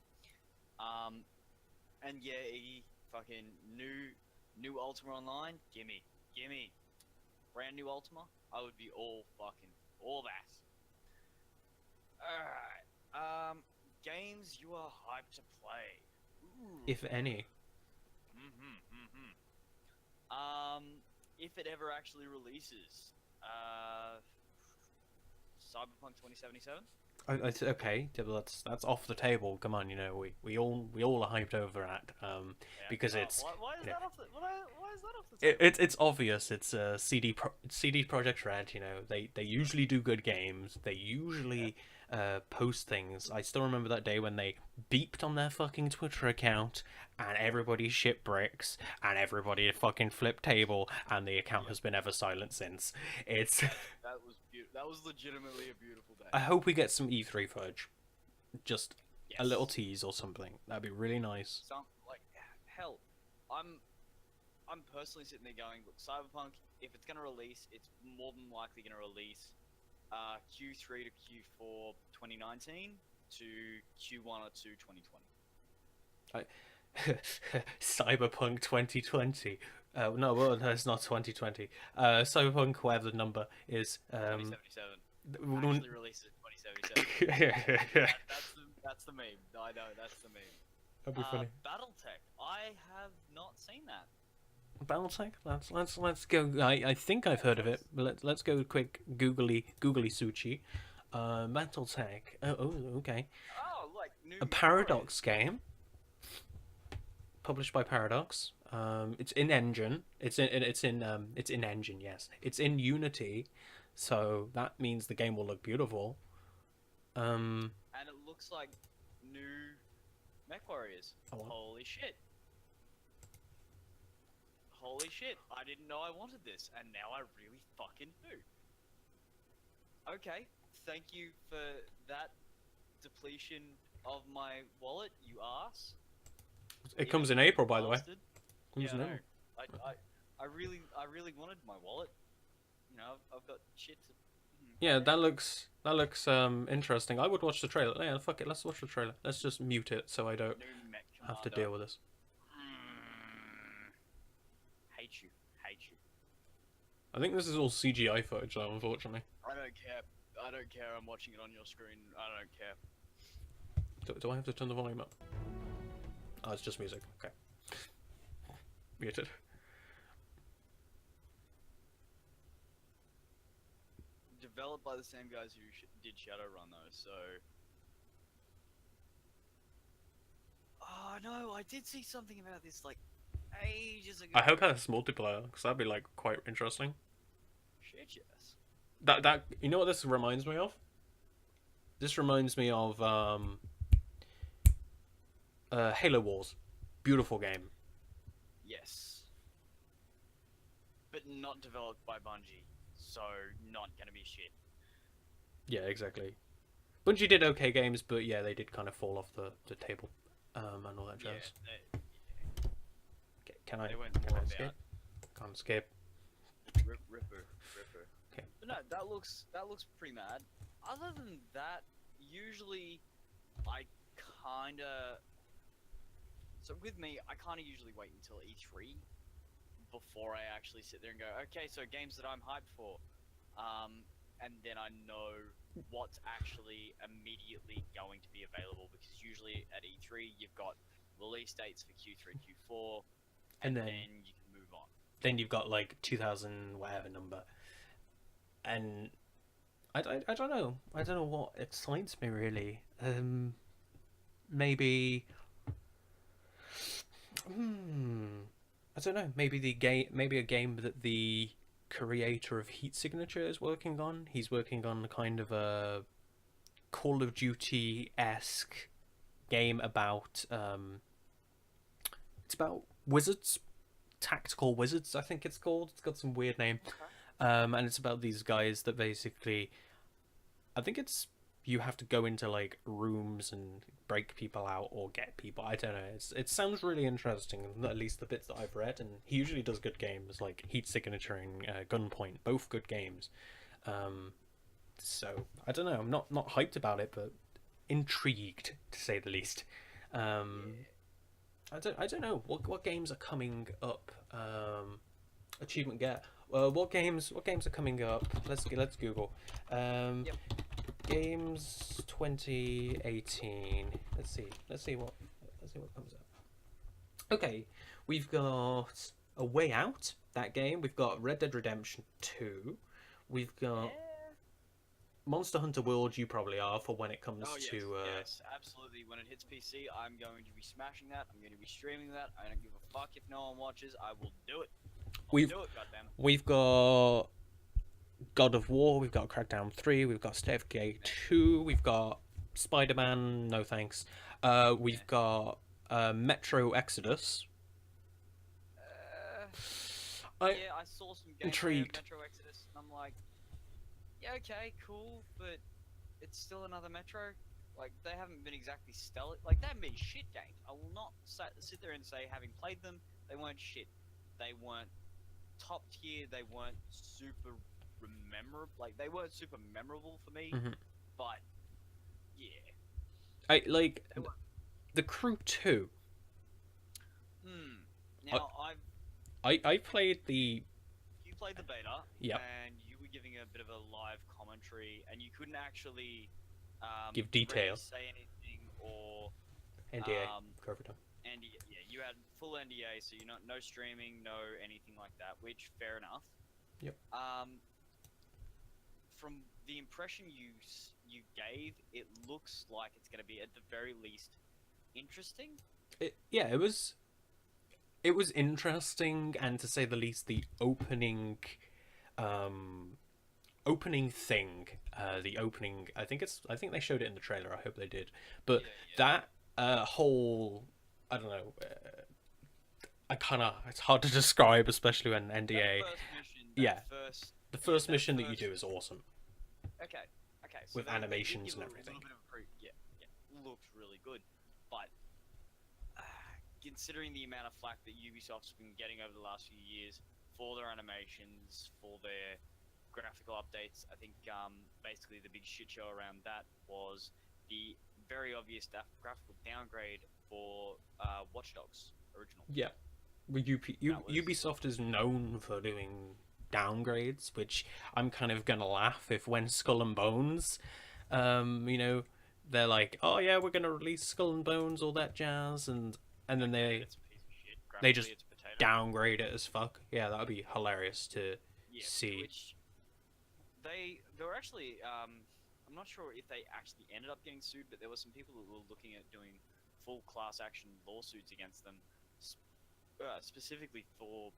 And yeah, fucking new Ultima Online, gimme. Brand new Ultima, I would be all that. Alright, games you are hyped to play. Ooh. If any. If it ever actually releases, Cyberpunk 2077. Okay, that's off the table. Come on, we all are hyped over that, because it's why is that off the table? it's obvious. It's CD Projekt Red. They usually do good games. They usually post things. I still remember that day when they beeped on their fucking Twitter account and everybody shit bricks and everybody fucking flipped table and the account has been ever silent since. It's that was legitimately a beautiful day. I hope we get some E3 footage. Just a little tease or something. That'd be really nice. Hell, I'm personally sitting there going, look, Cyberpunk, if it's gonna release, it's more than likely gonna release Q3 to Q4 2019 to Q1 or 2 2020. Cyberpunk 2020. No, well, it's not 2020. Cyberpunk, whatever the number is. 2077. Actually releases 2077. That's the meme. I know, that's the meme. That'd be funny. BattleTech. I have not seen that. BattleTech? Let's go. I think I've heard of it. But let's go quick googly suchi. BattleTech. Oh, okay. Oh, like new. A Paradox game. Published by Paradox. It's in engine. It's in engine. Yes, it's in Unity, so that means the game will look beautiful. And it looks like new Mech Warriors. Oh. Holy shit! I didn't know I wanted this, and now I really fucking do. Okay, thank you for that depletion of my wallet, you ass. It comes in April, by the way. Yeah, I really wanted my wallet. I've got shit to... Yeah, that looks interesting. I would watch the trailer. Yeah, fuck it, let's watch the trailer. Let's just mute it so I don't have to deal with this. Hate you. I think this is all CGI footage, though, unfortunately. I don't care. I'm watching it on your screen. I don't care. Do I have to turn the volume up? Oh, it's just music. Okay. Muted. Developed by the same guys who did Shadowrun, though, so... Oh, no, I did see something about this, ages ago. I hope that's multiplayer, because that'd be, quite interesting. Shit, yes. That you know what this reminds me of? This reminds me of, Halo Wars. Beautiful game. Yes. But not developed by Bungie, so not gonna be shit. Yeah, exactly. Bungie did okay games, but yeah, they did kind of fall off the table, and all that jazz. Yeah, Okay, can I escape? Can't escape. Ripper. Okay. But no, that looks pretty mad. Other than that, usually I kinda... So with me, I kind of usually wait until E3 before I actually sit there and go, okay, so games that I'm hyped for, and then I know what's actually immediately going to be available, because usually at E3 you've got release dates for Q3, Q4, And then you can move on. then you've got like 2000 whatever number, and I don't know. I don't know what excites me really. Maybe. I don't know. Maybe the game. Maybe a game that the creator of Heat Signature is working on. He's working on kind of a Call of Duty esque game about. It's about wizards, tactical wizards. I think it's called. It's got some weird name. Okay. And it's about these guys that basically, I think it's you have to go into like rooms and break people out or get people. I don't know. It sounds really interesting. At least the bits that I've read, and he usually does good games like Heat Signature and Gunpoint, both good games. So I don't know. I'm not hyped about it, but intrigued to say the least. I don't know what games are coming up. Achievement get. What games are coming up? Let's Google. Yep. Games 2018. Let's see what comes up. Okay, we've got A Way Out. That game. We've got Red Dead Redemption 2. We've got Monster Hunter World. You probably are for when it comes to. Yes, absolutely. When it hits PC, I'm going to be smashing that. I'm going to be streaming that. I don't give a fuck if no one watches. I will do it. We've do it, goddamn. We've got God of War, we've got Crackdown 3, we've got State of Decay 2, we've got Spider-Man, no thanks. We've got Metro Exodus. I saw some gameplay intrigued. of Metro Exodus, and I'm like, yeah, okay, cool, but it's still another Metro. Like, they haven't been exactly stellar. Like, they haven't been shit games. I will not sit there and say, having played them, they weren't shit. They weren't top tier, they weren't super memorable. Like, they weren't super memorable for me, but yeah. I like the Crew 2. Now I played the. You played the beta, Yep. and you were giving a bit of a live commentary, and you couldn't actually Give detail. really say anything or NDA. Covered up. NDA. Yeah, you had full NDA, so you're no streaming, no anything like that. Which fair enough. Yep. From the impression you gave, it looks like it's going to be at the very least interesting. It was interesting, and to say the least, the opening thing, the opening. I think they showed it in the trailer. I hope they did. But that whole, I don't know. It's hard to describe, especially when NDA. The first mission that you do is awesome. Okay. So with animations and a everything. Little bit of looks really good, but considering the amount of flack that Ubisoft's been getting over the last few years for their animations, for their graphical updates, I think basically the big shit show around that was the very obvious graphical downgrade for Watch Dogs original. Yeah, Ubisoft is known for doing downgrades, which I'm kind of gonna laugh if when Skull and Bones, they're like, oh yeah, we're gonna release Skull and Bones, all that jazz, and then they just downgrade it as fuck. Yeah, that would be hilarious to see. Which they were actually, I'm not sure if they actually ended up getting sued, but there were some people that were looking at doing full class action lawsuits against them, specifically for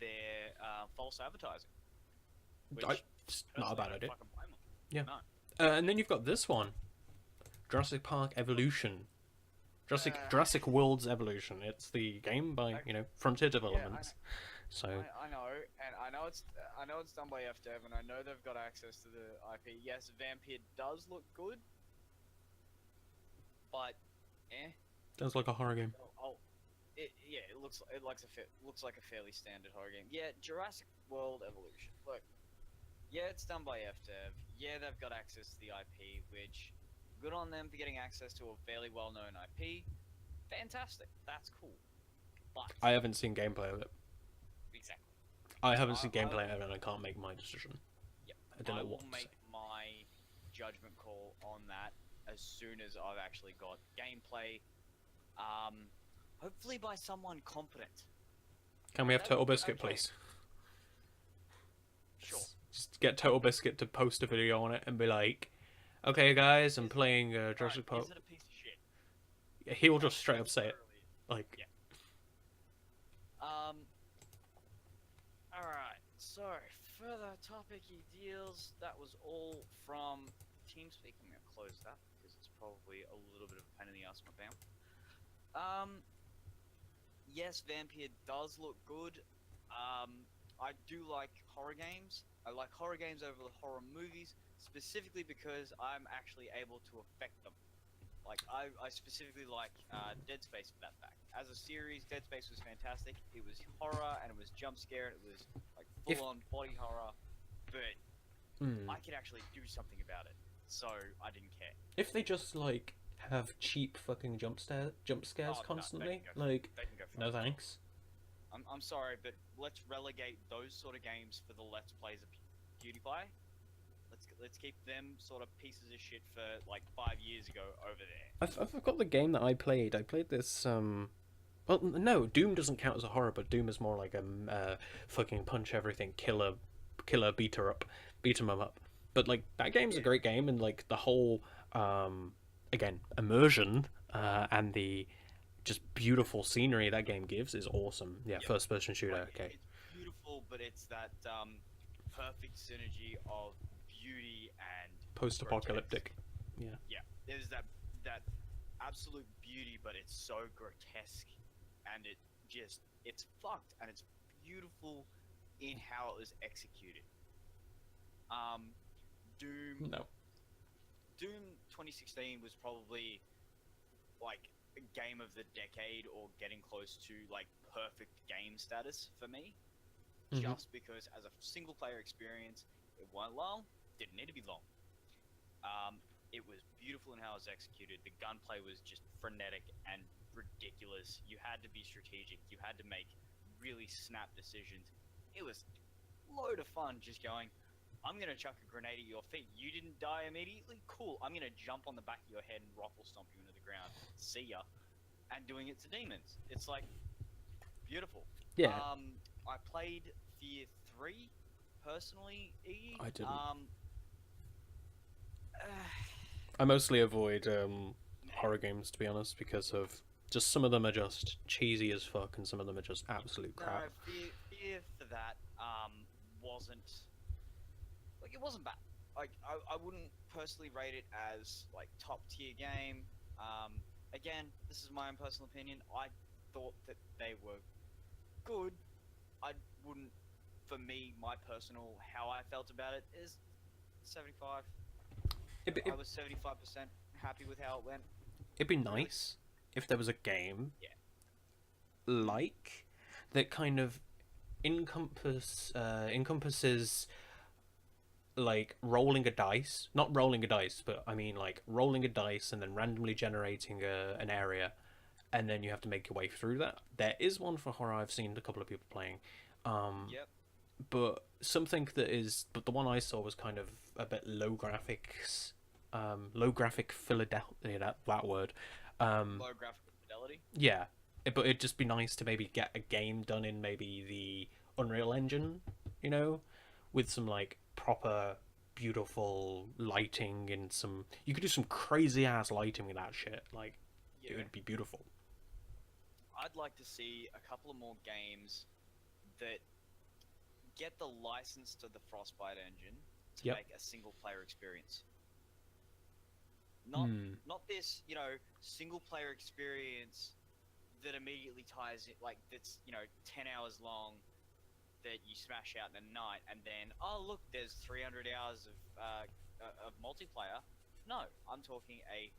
their false advertising. It's not a bad idea. Yeah. No. And then you've got this one, Jurassic Park Evolution. Jurassic World's Evolution. It's the game by Frontier Developments. So I know, and I know it's done by FDev, and I know they've got access to the IP. Yes, Vampire does look good, but sounds like a horror game. It looks like a fairly standard horror game. Yeah, Jurassic World Evolution. Look, yeah, it's done by FDev. Yeah, they've got access to the IP, which good on them for getting access to a fairly well-known IP. Fantastic. That's cool. But I haven't seen gameplay of it. Exactly. I haven't seen gameplay of it, and I can't make my decision. Yep. I don't know what to make say. my judgment call on that as soon as I've actually got gameplay. Hopefully by someone competent. Can we have That Total would be Biscuit, okay. please? Sure. Just get Total Biscuit to post a video on it and be like, "Okay, guys, I'm playing Jurassic Alright, Park." is it a piece of shit? He will just straight up say it. Literally. Like, Yeah. Alright, so further topic-y deals, that was all from TeamSpeak. I'm gonna close that because it's probably a little bit of a pain in the ass, my fam. Yes, Vampire does look good. I do like horror games. I like horror games over the horror movies, specifically because I'm actually able to affect them. Like, I specifically like Dead Space for that fact. As a series, Dead Space was fantastic. It was horror, and it was jump scare, and it was like full-on body horror, but I could actually do something about it, so I didn't care. if they just like have cheap fucking jump scares Oh, constantly, no, like, they can go fuck no themselves. thanks. I'm sorry, but let's relegate those sort of games for the Let's Plays of PewDiePie. Let's keep them sort of pieces of shit for like 5 years ago over there. I've got the game that I played. I played this. Well, no, Doom doesn't count as a horror, but Doom is more like a fucking punch everything, killer, beat 'em up. But like that game's a great game, and like the whole again immersion and the just beautiful scenery that game gives is awesome. Yeah, Yep. first person shooter. Like, Okay. It's beautiful, but it's that perfect synergy of beauty and Post-apocalyptic. grotesque. Yeah, there's that absolute beauty, but it's so grotesque, and it's fucked, and it's beautiful in how it was executed. Doom No. Doom 2016 was probably like a game of the decade, or getting close to like perfect game status for me. Just because as a single player experience, it weren't long, didn't need to be long. It was beautiful in how it was executed. The gunplay was just frenetic and ridiculous. You had to be strategic. You had to make really snap decisions. It was a load of fun just going, I'm going to chuck a grenade at your feet. You didn't die immediately? Cool. I'm going to jump on the back of your head and ruffle stomp you into the ground. See ya. And doing it to demons. It's like, beautiful. Yeah. I played Fear 3, personally, Iggy. I didn't. I mostly avoid horror games, to be honest, because of just some of them are just cheesy as fuck, and some of them are just absolute crap. No, Fear for that wasn't like, it wasn't bad. Like, I wouldn't personally rate it as like top tier game. Again, this is my own personal opinion. I thought that they were good. I wouldn't, for me, my personal, how I felt about it is 75. I was 75% happy with how it went. It'd be nice if there was a game like that kind of encompasses like rolling a dice, not rolling a dice, but I mean like rolling a dice and then randomly generating an area, and then you have to make your way through that. There is one for horror I've seen a couple of people playing. But something that is, but the one I saw was kind of a bit low graphics, low graphic fidelity. That word. Low graphical fidelity. Yeah, but it'd just be nice to maybe get a game done in maybe the Unreal Engine, you know, with some like proper beautiful lighting and some. You could do some crazy ass lighting with that shit. Like, it would be beautiful. I'd like to see a couple of more games that get the license to the Frostbite engine to make a single player experience. Not this, you know, single player experience that immediately ties it, like, that's, you know, 10 hours long, that you smash out in a night, and then, oh look, there's 300 hours of multiplayer. No, I'm talking a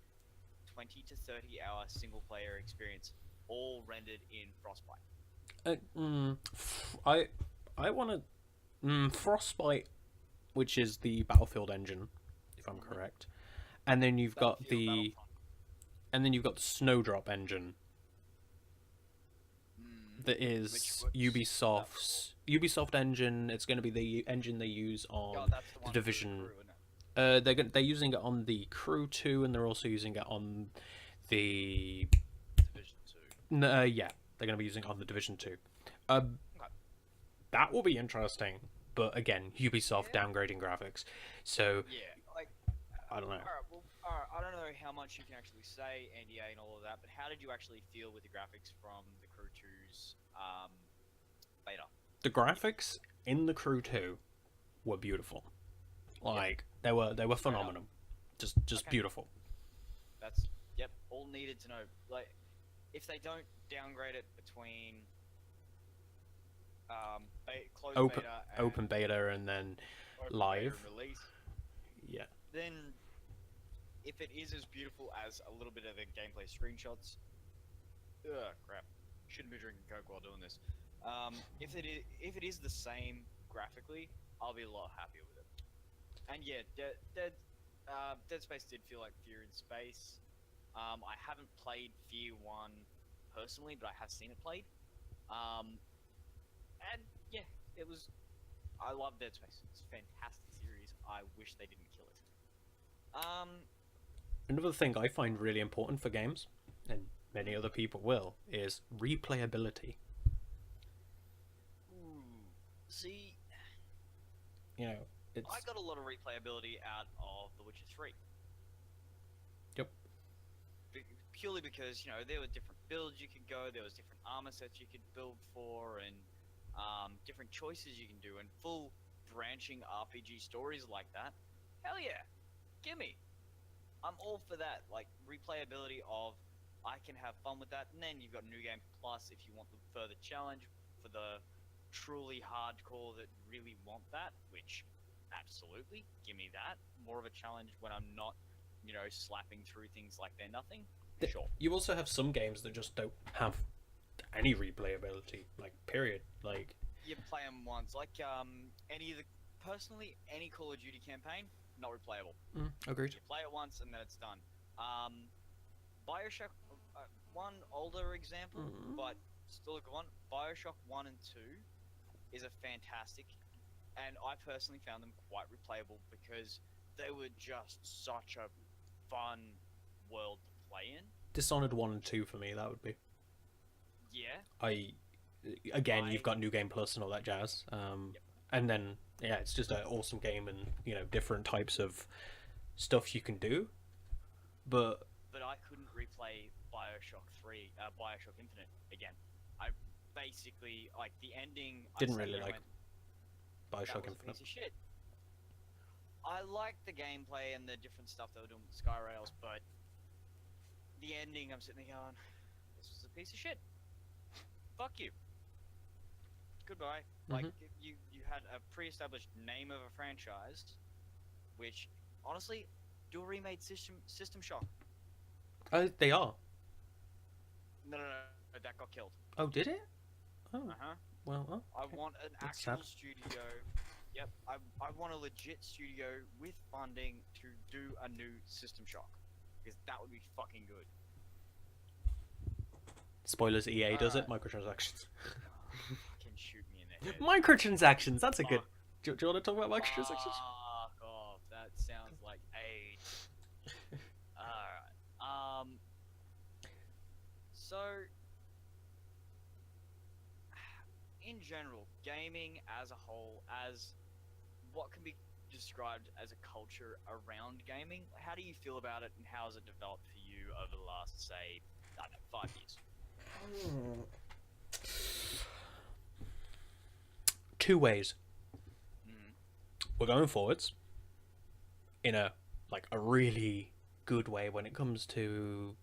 20 to 30 hour single player experience, all rendered in Frostbite. I want to Frostbite, which is the Battlefield engine, if I'm correct, and then you've got the Snowdrop engine. That is Ubisoft's Ubisoft engine. It's going to be the engine they use on the Division. Crew, isn't it? They're using it on the Crew 2, and they're also using it on the Division 2. yeah, they're going to be using it on the Division 2. That will be interesting, but again, Ubisoft downgrading graphics, so Yeah, like I don't know. Alright, I don't know how much you can actually say NDA and all of that, but how did you actually feel with the graphics from the Crew 2's beta? The graphics in the Crew 2 were beautiful. Like they were phenomenal. Just Okay. beautiful. That's all needed to know. Like, if they don't downgrade it between closed Open beta and open beta and then open live. beta and release, Yeah. then if it is as beautiful as a little bit of the gameplay screenshots, crap, shouldn't be drinking Coke while doing this. If it is the same graphically, I'll be a lot happier with it. And yeah, Dead Space did feel like Fear in Space. I haven't played Fear 1 personally, but I have seen it played. And yeah, it was. I love Dead Space. It's a fantastic series. I wish they didn't kill it. Another thing I find really important for games, and many other people will, is replayability. See, You know, it's I got a lot of replayability out of The Witcher 3. Yep. Purely because, there were different builds you could go, there was different armor sets you could build for, and different choices you can do, and full branching RPG stories like that. Hell yeah, gimme. I'm all for that. Like, replayability of, I can have fun with that, and then you've got New Game Plus if you want the further challenge for the truly hardcore that really want that, which, absolutely, gimme that. More of a challenge when I'm not, slapping through things like they're nothing. Sure. You also have some games that just don't have any replayability, like period. Like You play them once, like personally, any Call of Duty campaign, not replayable. agreed. You play it once and then it's done. Bioshock, one older example, but still a good one. Bioshock 1 and 2 is a fantastic, and I personally found them quite replayable because they were just such a fun world to play in. Dishonored 1 and 2 for me, that would be. Yeah. You've got New Game Plus and all that jazz. And then it's just an awesome game, and different types of stuff you can do. But I couldn't replay Bioshock 3, Bioshock Infinite again. I basically, like, the ending. Didn't really like Bioshock Infinite. That was a piece of shit. I liked the gameplay and the different stuff they were doing with Sky Rails, but the ending, I'm sitting there going, this was a piece of shit. Fuck you. Goodbye. Like, you had a pre-established name of a franchise, which, honestly, do a remade System Shock. They are. No, that got killed. Oh, did it? Oh. Uh-huh. Well, I want an That's actual sad. studio. Yep, I want a legit studio with funding to do a new System Shock, because that would be fucking good. Spoilers, EA does it. Alright. Microtransactions. Fucking shoot me in the head. Microtransactions, that's a good... Do you want to talk about microtransactions? Fuck off, that sounds like AIDS. Alright, so... in general, gaming as a whole, as what can be described as a culture around gaming, how do you feel about it, and how has it developed for you over the last, say, I don't know, 5 years? Two ways. We're going forwards in a really good way when it comes to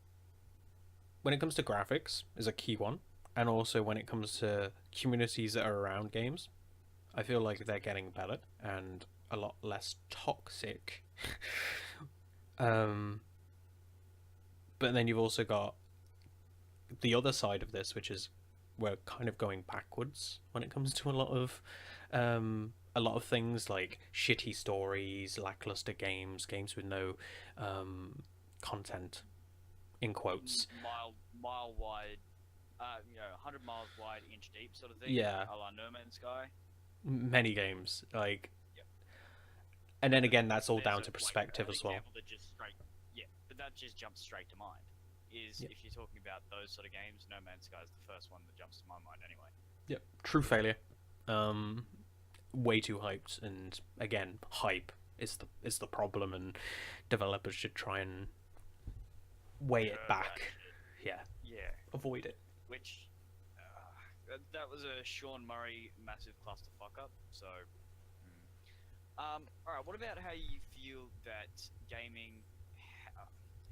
graphics is a key one, and also when it comes to communities that are around games. I feel like they're getting better and a lot less toxic. But then you've also got the other side of this, which is we're kind of going backwards when it comes to a lot of things, like shitty stories, lackluster games with no content, in quotes. Mile wide, 100 miles wide, inch deep sort of thing. Yeah. A la No Man's Sky. Many games, like... Yep. And then again, that's all There's down a, to like, perspective an as well. example that just straight, yeah, but that just jumps straight to mind. Is Yep. if you're talking about those sort of games, No Man's Sky is the first one that jumps to my mind anyway. Yep, true failure. Um, Way too hyped, and again, hype is the problem, and developers should try and weigh it Curb that back. shit. Yeah, Yeah, avoid it. which that was a Sean Murray massive clusterfuck up. So, all right. What about how you feel that gaming,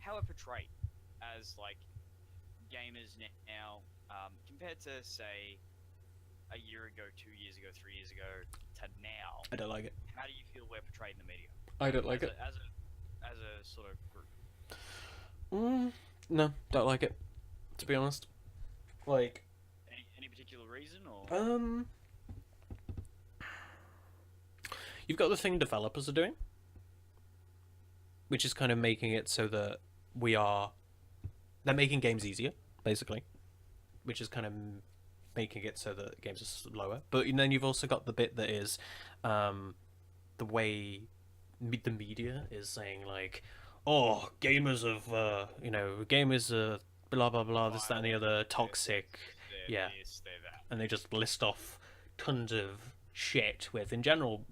how it portrayed as like gamers now, compared to say a year ago, 2 years ago, 3 years ago to now? I don't like it. How do you feel we're portrayed in the media? I don't like it. As a sort of group. No, don't like it. To be honest, like, Any particular reason or? you've got the thing developers are doing, which is kind of making it so that they're making games easier, basically, which is kind of making it so that games are slower. But then you've also got the bit that is the way the media is saying, like, oh, gamers have, gamers are blah blah blah, this, that, and the other, toxic, yeah, This, they're that. and they just list off tons of shit with, in general,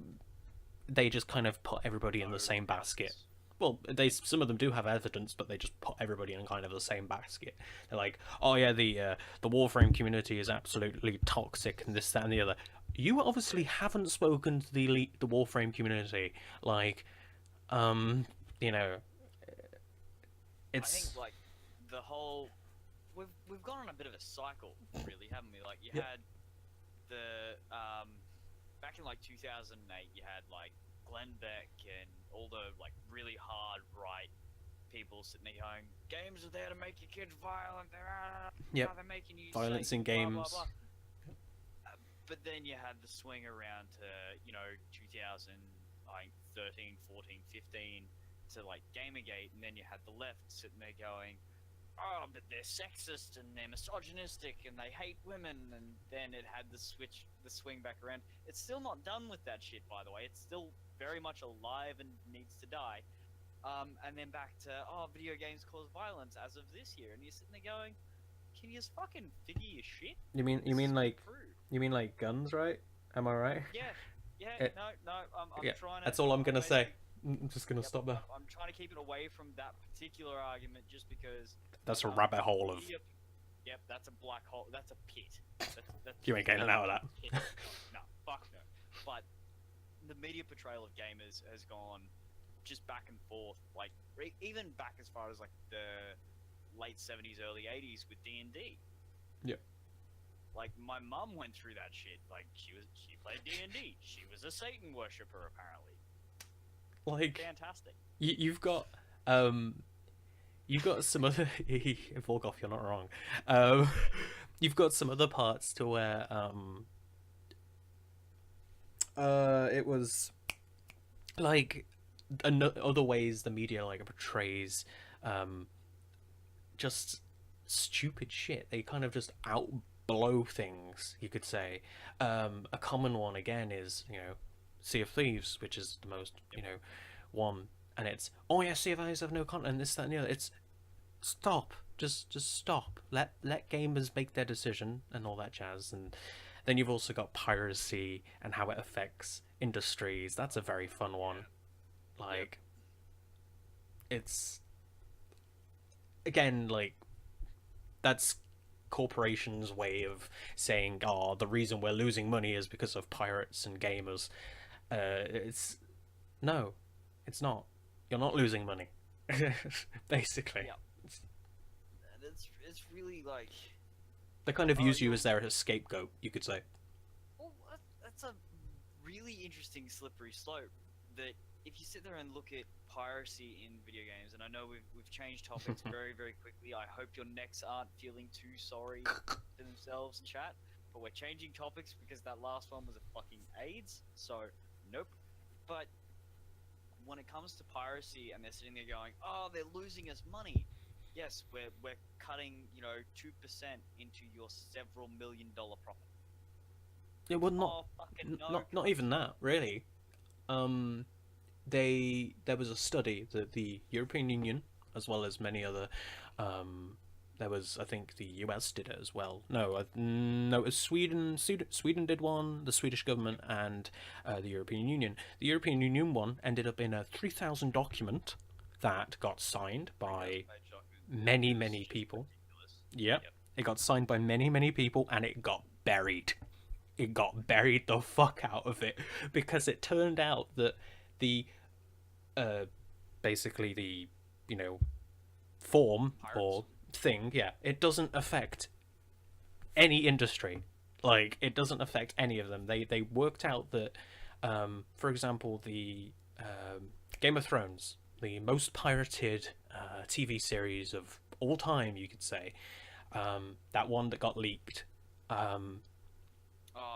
they just kind of put everybody in the same basket. Well, some of them do have evidence, but they just put everybody in kind of the same basket. They're like, oh yeah, the Warframe community is absolutely toxic, and this, that, and the other. You obviously haven't spoken to the Warframe community, like, you know, it's. I think like the whole we've gone on a bit of a cycle, really, haven't we? Like you Yep. had the back in like 2008, you had like Glenn Beck and all the like really hard right people sitting there going, games are there to make your kids violent. Yep. They're making you Violence in Satan, games. blah, blah, blah. But then you had the swing around to 2013, 14, 15 to like Gamergate, and then you had the left sitting there going, oh, but they're sexist and they're misogynistic and they hate women, and then it had the swing back around. It's still not done with that shit, by the way. It's still very much alive and needs to die. And then back to, oh, video games cause violence as of this year, and you're sitting there going, can you just fucking figure your shit? You mean like guns, right? Am I right? Yeah, no, I'm Yeah, trying to... that's all I'm gonna say. basically- I'm just gonna Yep, stop there. I'm trying to keep it away from that particular argument just because... That's a rabbit hole of. Yep, that's a black hole. That's a pit. That's You ain't getting out of that. pit. No, fuck no. But the media portrayal of gamers has gone just back and forth, like even back as far as like the late 70s, early 80s with D&D. Yep. Like my mum went through that shit. Like she played D&D. She was a Satan worshipper apparently. Like, Fantastic. you've got some other. Volkov, you're not wrong. You've got some other parts to where it was like other ways the media like portrays just stupid shit. They kind of just outblow things, you could say. A common one again is Sea of Thieves, which is the most one, and it's, oh yeah, Sea of Thieves have no content, this, that, and the other. It's stop, just stop. Let gamers make their decision and all that jazz. And then you've also got piracy and how it affects industries. That's a very fun one. Like, it's again like that's corporations' way of saying, oh, the reason we're losing money is because of pirates and gamers. It's no, it's not. You're not losing money, basically. Yeah. It's really like... They kind of use you as their scapegoat, you could say. Well, that's a really interesting slippery slope. That if you sit there and look at piracy in video games, and I know we've changed topics very, very quickly. I hope your necks aren't feeling too sorry for themselves, chat. But we're changing topics because that last one was a fucking AIDS. So, nope. But when it comes to piracy, and they're sitting there going, "Oh, they're losing us money." Yes, we're cutting 2% into your several $1 million profit. Yeah, well, not even that, really. there was a study that the European Union, as well as many other, there was, I think the US did it as well. No, it was Sweden. Sweden did one. The Swedish government and the European Union. The European Union one ended up in a 3,000 document that got signed by many people. Yep. It got signed by many people, and it got buried. It got buried the fuck out of it, because it turned out that the basically the, you know, form or thing, yeah, it doesn't affect any industry. Like, it doesn't affect any of them. They worked out that, for example, the Game of Thrones, the most pirated TV series of all time, you could say, that one that got leaked. Oh,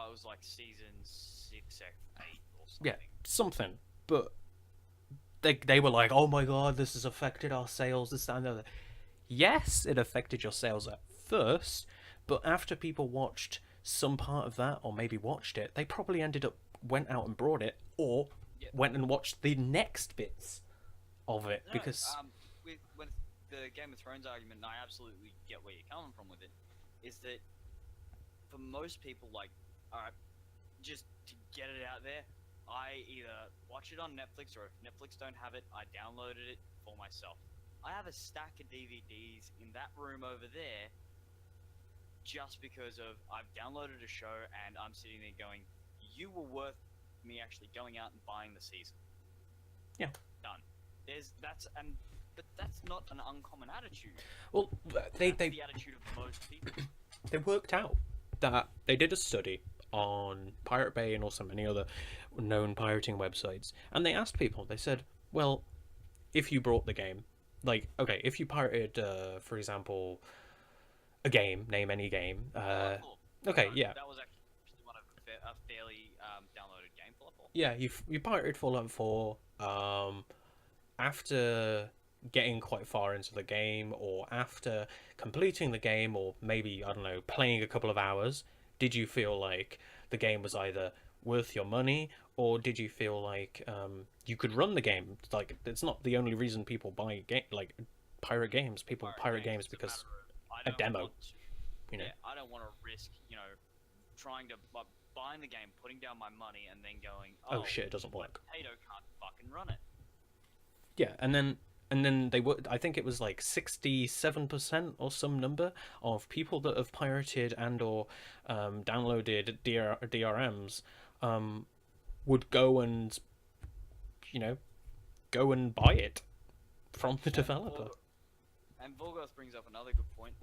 it was like season 6, 8 or something. Yeah, something. But they were like, oh my god, this has affected our sales, this, that, and the other. Yes, it affected your sales at first, but after people watched some part of that, or maybe watched it, they probably went out and brought it, or went and watched the next bits of it, No, because... with the Game of Thrones argument, and I absolutely get where you're coming from with it, is that for most people, like, alright, just to get it out there, I either watch it on Netflix, or if Netflix don't have it, I downloaded it for myself. I have a stack of DVDs in that room over there just because of I've downloaded a show and I'm sitting there going, you were worth me actually going out and buying the season. Yeah. Done. But that's not an uncommon attitude. Well, That's the attitude of most people. They worked out that they did a study on Pirate Bay and also many other known pirating websites, and they asked people, they said, well, if you brought the game, like, okay, if you pirated, for example, a game, name any game, okay, yeah. That was actually one of a fairly downloaded game, Fallout 4. Yeah, you pirated Fallout 4, after getting quite far into the game, or after completing the game, or maybe, I don't know, playing a couple of hours, did you feel like the game was either worth your money, or did you feel like you could run the game? Like, it's not the only reason people buy pirate games. People pirate games because a demo. You know. Yeah, I don't want to risk, trying to buying the game, putting down my money, and then going, oh shit, it doesn't work. Potato can't fucking run it. Yeah, and then they were, I think it was like 67% or some number of people that have pirated and or downloaded DRMs would go and buy it from the developer. And Volgoth brings up another good point.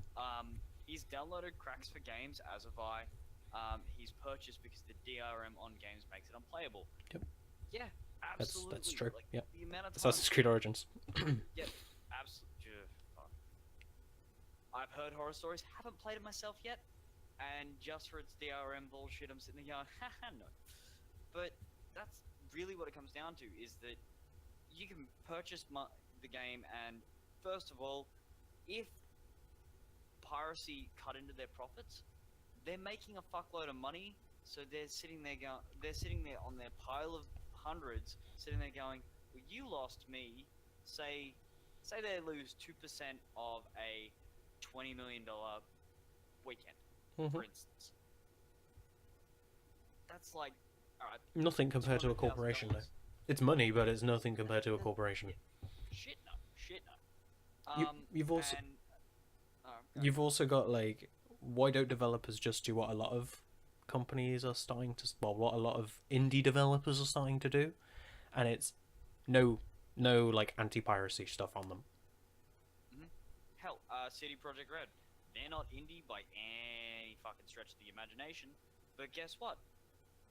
He's downloaded cracks for games, as have I. He's purchased because the DRM on games makes it unplayable. Yep. Yeah, absolutely. That's true. Like, yeah. The amount of time... Assassin's Creed Origins. Yeah, absolutely. I've heard horror stories, haven't played it myself yet, and just for its DRM bullshit, I'm sitting there going, haha, no. But that's really what it comes down to, is that you can purchase the game, and first of all, if piracy cut into their profits, they're making a fuckload of money, so they're sitting there on their pile of hundreds, sitting there going, well, you lost me, say they lose 2% of a $20 million weekend, for instance. That's like, alright. Nothing compared to a corporation, though. It's money, but it's nothing compared to a corporation. Shit no. You've also got, like, why don't developers just do what a lot of companies are starting to, what a lot of indie developers are starting to do, and it's no like anti-piracy stuff on them. Hell, CD Projekt Red, they're not indie by any fucking stretch of the imagination, but guess what?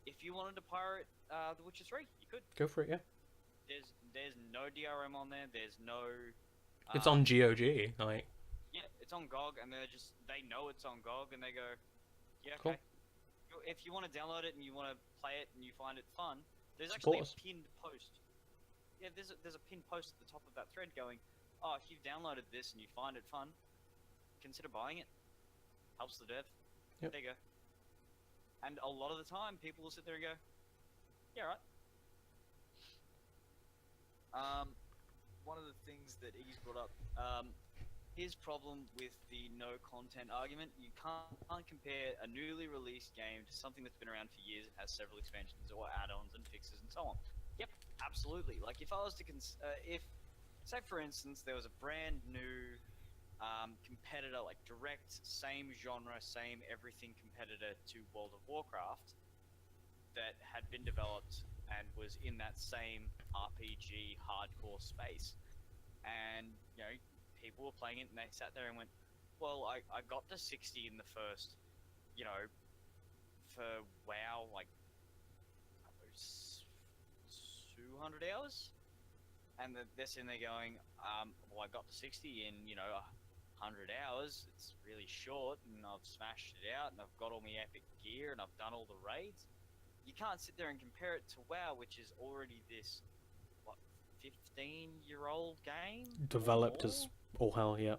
If you wanted to pirate The Witcher 3, you could. Go for it, yeah. There's no DRM on there. There's no. It's on GOG, like. Yeah, it's on GOG, and they know it's on GOG, and they go, yeah, cool. Okay. If you want to download it and you want to play it and you find it fun, there's actually a pinned post. Yeah, there's a pinned post at the top of that thread going, oh, if you've downloaded this and you find it fun, consider buying it. Helps the dev. Yep. There you go. And a lot of the time, people will sit there and go, yeah, right. One of the things that Iggy's brought up, his problem with the no content argument, you can't compare a newly released game to something that's been around for years and has several expansions or add-ons and fixes and so on. Yep, absolutely. Like if I was to if say for instance there was a brand new competitor, like direct same genre, same everything competitor to World of Warcraft that had been developed and was in that same RPG hardcore space, and people were playing it and they sat there and went, well, I got to 60 in the first, for WoW, like 200 hours, and they're sitting there going, well, I got to 60 in 100 hours. It's really short, and I've smashed it out, and I've got all my epic gear, and I've done all the raids. You can't sit there and compare it to WoW, which is already this 15-year-old game. Developed as all hell, yeah.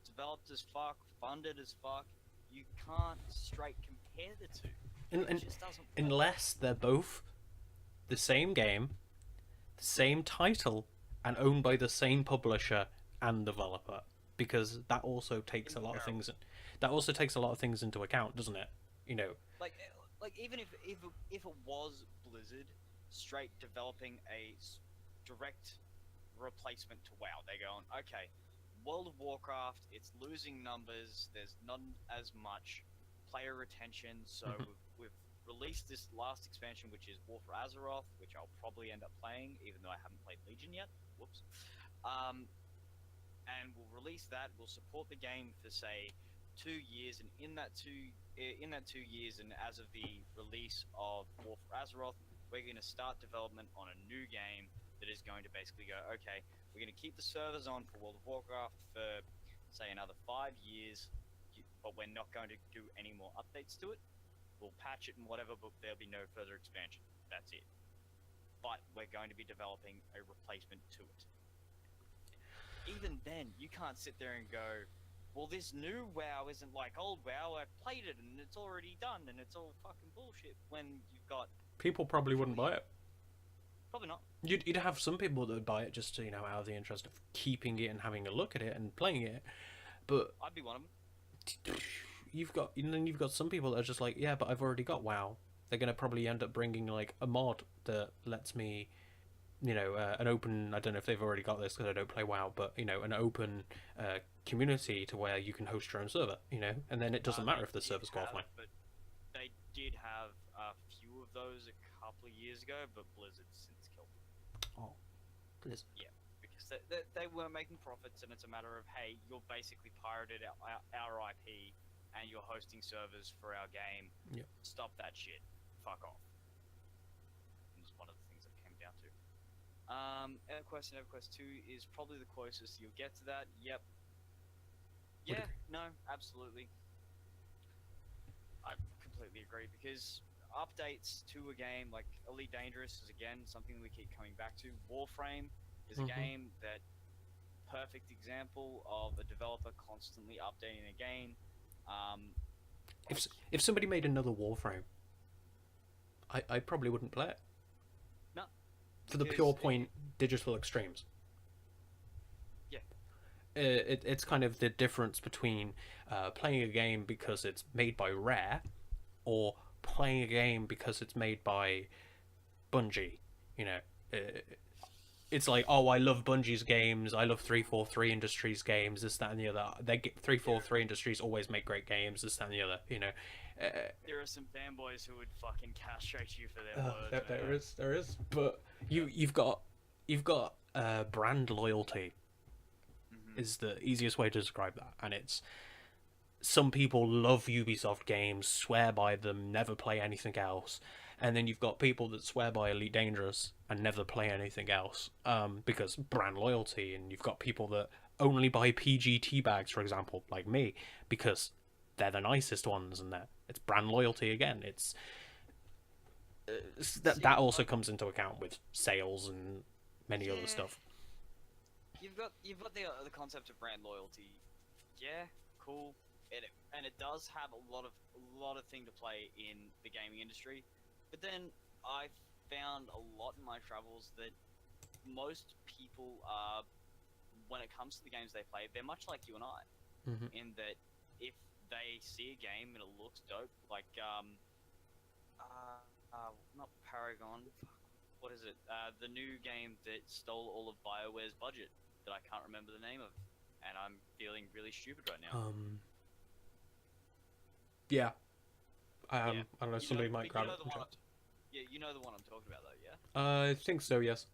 Developed as fuck, funded as fuck. You can't straight compare the two. It just doesn't work. Unless they're both the same game, the same title, and owned by the same publisher and developer, because that also takes a lot of things. That also takes a lot of things into account, doesn't it? Like even if it was Blizzard straight developing a direct replacement to WoW, they're going, okay, World of Warcraft, it's losing numbers, there's not as much player retention, so we've released this last expansion, which is War for Azeroth, which I'll probably end up playing, even though I haven't played Legion yet. Whoops. And we'll release that, we'll support the game for, say, 2 years, and in that 2 years, and as of the release of War for Azeroth, we're going to start development on a new game that is going to basically go, okay, we're going to keep the servers on for World of Warcraft for, say, another 5 years, but we're not going to do any more updates to it. We'll patch it and whatever, but there'll be no further expansion. That's it. But we're going to be developing a replacement to it. Even then, you can't sit there and go, well, this new WoW isn't like old WoW, I've played it and it's already done and it's all fucking bullshit, when you've got... People probably wouldn't buy it. Probably not. You'd have some people that would buy it just to, out of the interest of keeping it and having a look at it and playing it, but... I'd be one of them. You've got some people that are just like, yeah, but I've already got WoW. They're going to probably end up bringing, like, a mod that lets me... an open, I don't know if they've already got this because I don't play WoW, but, an open community to where you can host your own server, and then it doesn't matter if the servers go offline. But they did have a few of those a couple of years ago, but Blizzard's since killed them. Oh, Blizzard. Yeah, because they weren't making profits, and it's a matter of, hey, you're basically pirated our IP, and you're hosting servers for our game. Yep. Stop that shit. Fuck off. It was one of the things that came down to. EverQuest and EverQuest 2 is probably the closest you'll get to that. Yep. Yeah, no, absolutely. I completely agree, because updates to a game like Elite Dangerous is, again, something we keep coming back to. Warframe is a game that, perfect example of a developer constantly updating a game. If somebody made another Warframe, I probably wouldn't play it. No. For the pure point, digital extremes. Yeah. It's kind of the difference between playing a game because it's made by Rare, or playing a game because it's made by Bungie. It's like, oh, I love Bungie's games, I love 343 Industries games, this, that, and the other. 343 Industries always make great games, this, that, and the other. There are some fanboys who would fucking castrate you for their words. There is. But you've got brand loyalty. Is the easiest way to describe that, and it's, some people love Ubisoft games, swear by them, never play anything else, and then you've got people that swear by Elite Dangerous and never play anything else, because brand loyalty. And you've got people that only buy PGT bags, for example, like me, because they're the nicest ones, and it's brand loyalty again. It's that also comes into account with sales and many other stuff. You've got the concept of brand loyalty. Yeah, cool. And it does have a lot of thing to play in the gaming industry. But then I found a lot in my travels that most people when it comes to the games they play, they're much like you and I, in that if they see a game and it looks dope, like not Paragon, what is it? The new game that stole all of BioWare's budget that I can't remember the name of, and I'm feeling really stupid right now. Yeah. I Yeah. don't know, You somebody know- might but grab you know it the from one chat. Yeah, you know the one I'm talking about though, yeah? I think so, yes.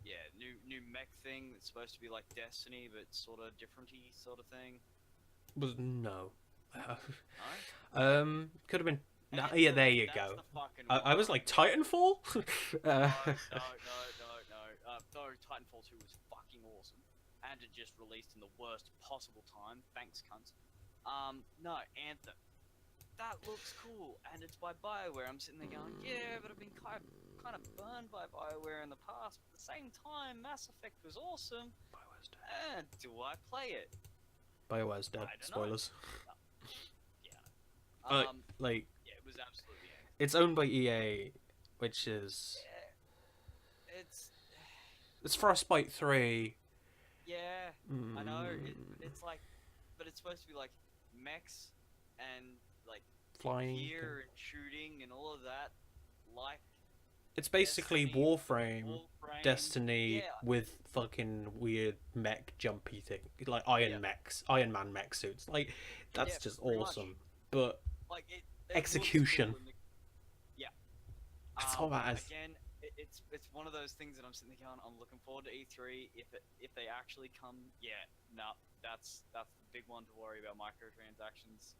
Yeah, new mech thing that's supposed to be like Destiny, but sort of different-y sort of thing. No. No? Could have been. Nah, Anthem, yeah, there you that's go. the fucking I was one. like, Titanfall? No, Titanfall 2 was fucking awesome. And it just released in the worst possible time. Thanks, cunts. No, Anthem. That looks cool, and it's by BioWare. I'm sitting there going, yeah, but I've been kind of burned by BioWare in the past. But at the same time, Mass Effect was awesome. BioWare's dead. And do I play it? BioWare's dead. I don't know. Spoilers. Yeah. Like, Yeah, it was absolutely Anthem. it's owned by EA, which is... Yeah, It's Frostbite 3. yeah, I know. It's like, but it's supposed to be like mechs and like Flying. gear and shooting and all of that. Like, It's basically Destiny, Warframe, Destiny yeah. with fucking weird mech jumpy thing, like Iron Man mech suits. Like, that's Yeah, just pretty much. awesome. But Like it execution. looks cool yeah. That's all that is. Again, it's one of those things that I'm sitting there going, I'm looking forward to E3. If they actually come, yeah, no, that's the big one to worry about, microtransactions.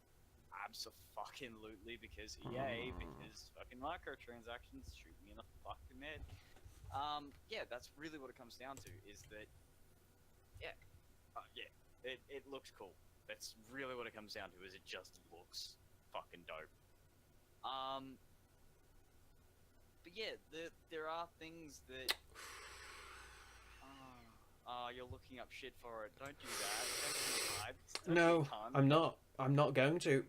Absolutely, because EA, because fucking microtransactions shoot me in the fucking head. Yeah, that's really what it comes down to, is that, yeah, it looks cool. That's really what it comes down to, is it just looks fucking dope. But yeah, there are things that, you're looking up shit for it. Don't do that. Don't do vibes. Don't No, be a cunt. I'm not. I'm not going to.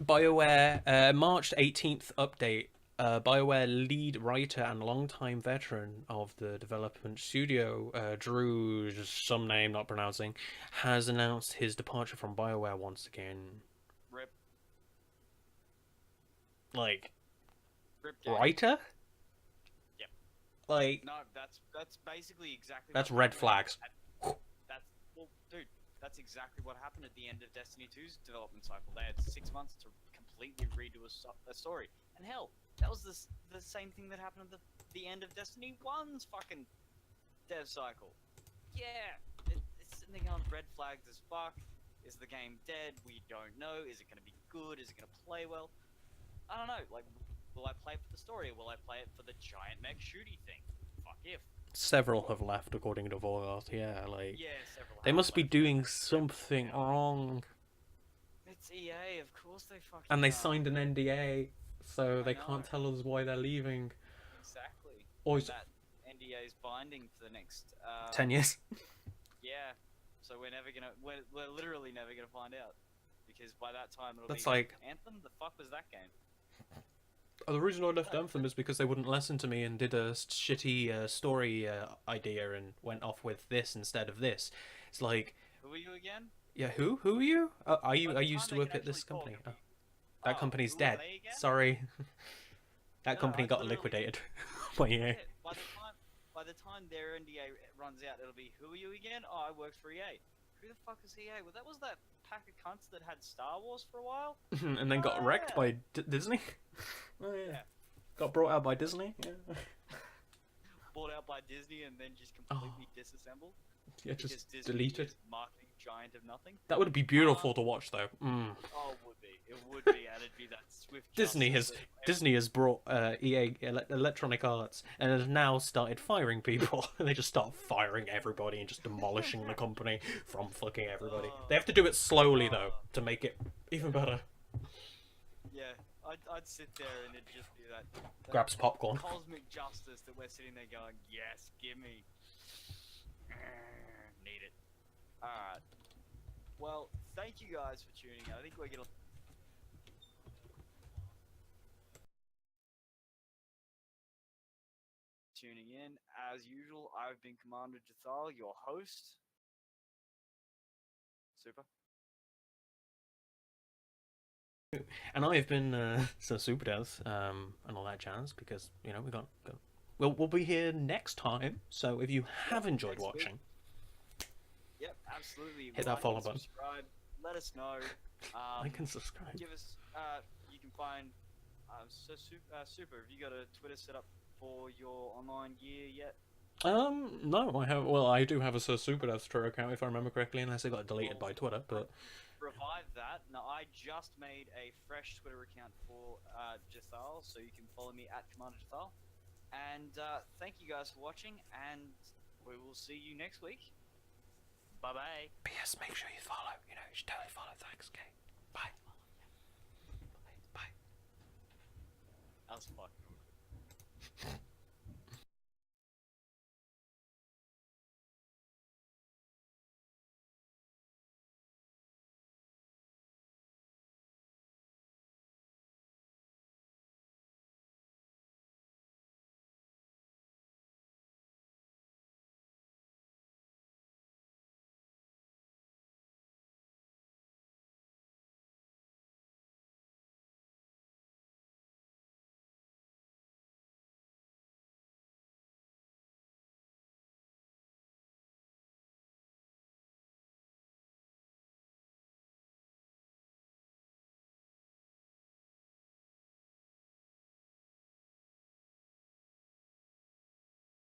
BioWare, March 18th update. BioWare lead writer and longtime veteran of the development studio, Drew, some name not pronouncing, has announced his departure from BioWare once again. Rip. Like, Rip game. writer? Yep. Like, No, that's basically exactly. that's what red happened. flags. Well, dude, that's exactly what happened at the end of Destiny 2's development cycle. They had 6 months to completely redo a story, and hell, that was the same thing that happened at the end of Destiny 1's fucking dev cycle. Yeah, it's sitting there on red flags as fuck. Is the game dead? We don't know. Is it going to be good? Is it going to play well? I don't know. Like, will I play it for the story, or will I play it for the giant mech shooty thing? Fuck if. Several have left, according to Vorgoth. Yeah, like, Yeah, several. they have must be left. doing something wrong. It's EA, of course they fucking. And they are. signed an NDA, so they know. can't tell us why they're leaving. Exactly. Or That NDA is binding for the next 10 years. Yeah. So we're literally never gonna find out, because by that time it'll That's be like- Anthem. The fuck was that game? The reason I left Anthem is because they wouldn't listen to me and did a shitty story idea and went off with this instead of this. It's like, Who are you again? yeah, who are you? I the used to time they work can at this actually talk, company. it'll Oh, be, that company's who are dead. they again? Sorry. That No, company I got literally- liquidated by EA. Yeah, by the time their NDA runs out, it'll be, who are you again? Oh, I work for EA. Who the fuck is EA? Well, that was that pack of cunts that had Star Wars for a while. And then got wrecked by Disney. Oh yeah. Yeah. Got brought out by Disney. Yeah. Bought out by Disney and then just completely disassembled. Yeah, Because just Disney deleted. is marketing giant of nothing. That would be beautiful to watch, though. Oh, it would be. It would be, and it'd be that swift. Disney has brought EA Electronic Arts and has now started firing people. They just start firing everybody and just demolishing the company from fucking everybody. They have to do it slowly though to make it even better. Yeah, I'd sit there and it'd just be that Grabs popcorn. cosmic justice that we're sitting there going, yes, give me. Need it. Alright. Well, thank you guys for tuning in. I think we're gonna tuning in. in, as usual, I've been Commander Jathaal, your host. Super. And I've been SirSuperDeath, and all that jazz because we got. We'll be here next time. So if you have enjoyed next week. watching, Yep, absolutely. hit that Like follow and button. subscribe. Let us know. Like and subscribe. Give us. You can find. Super. Have you got a Twitter set up for your online gear yet? No, I have. Well, I do have a SirSuperDeath Twitter account if I remember correctly, unless it got deleted by Twitter. But revive that. Now, I just made a fresh Twitter account for Jathaal, so you can follow me at Commander Jathaal. And thank you guys for watching, and we will see you next week. Bye bye. P.S. Make sure you follow. You should totally follow. Thanks, okay? Bye. Bye. That was fucking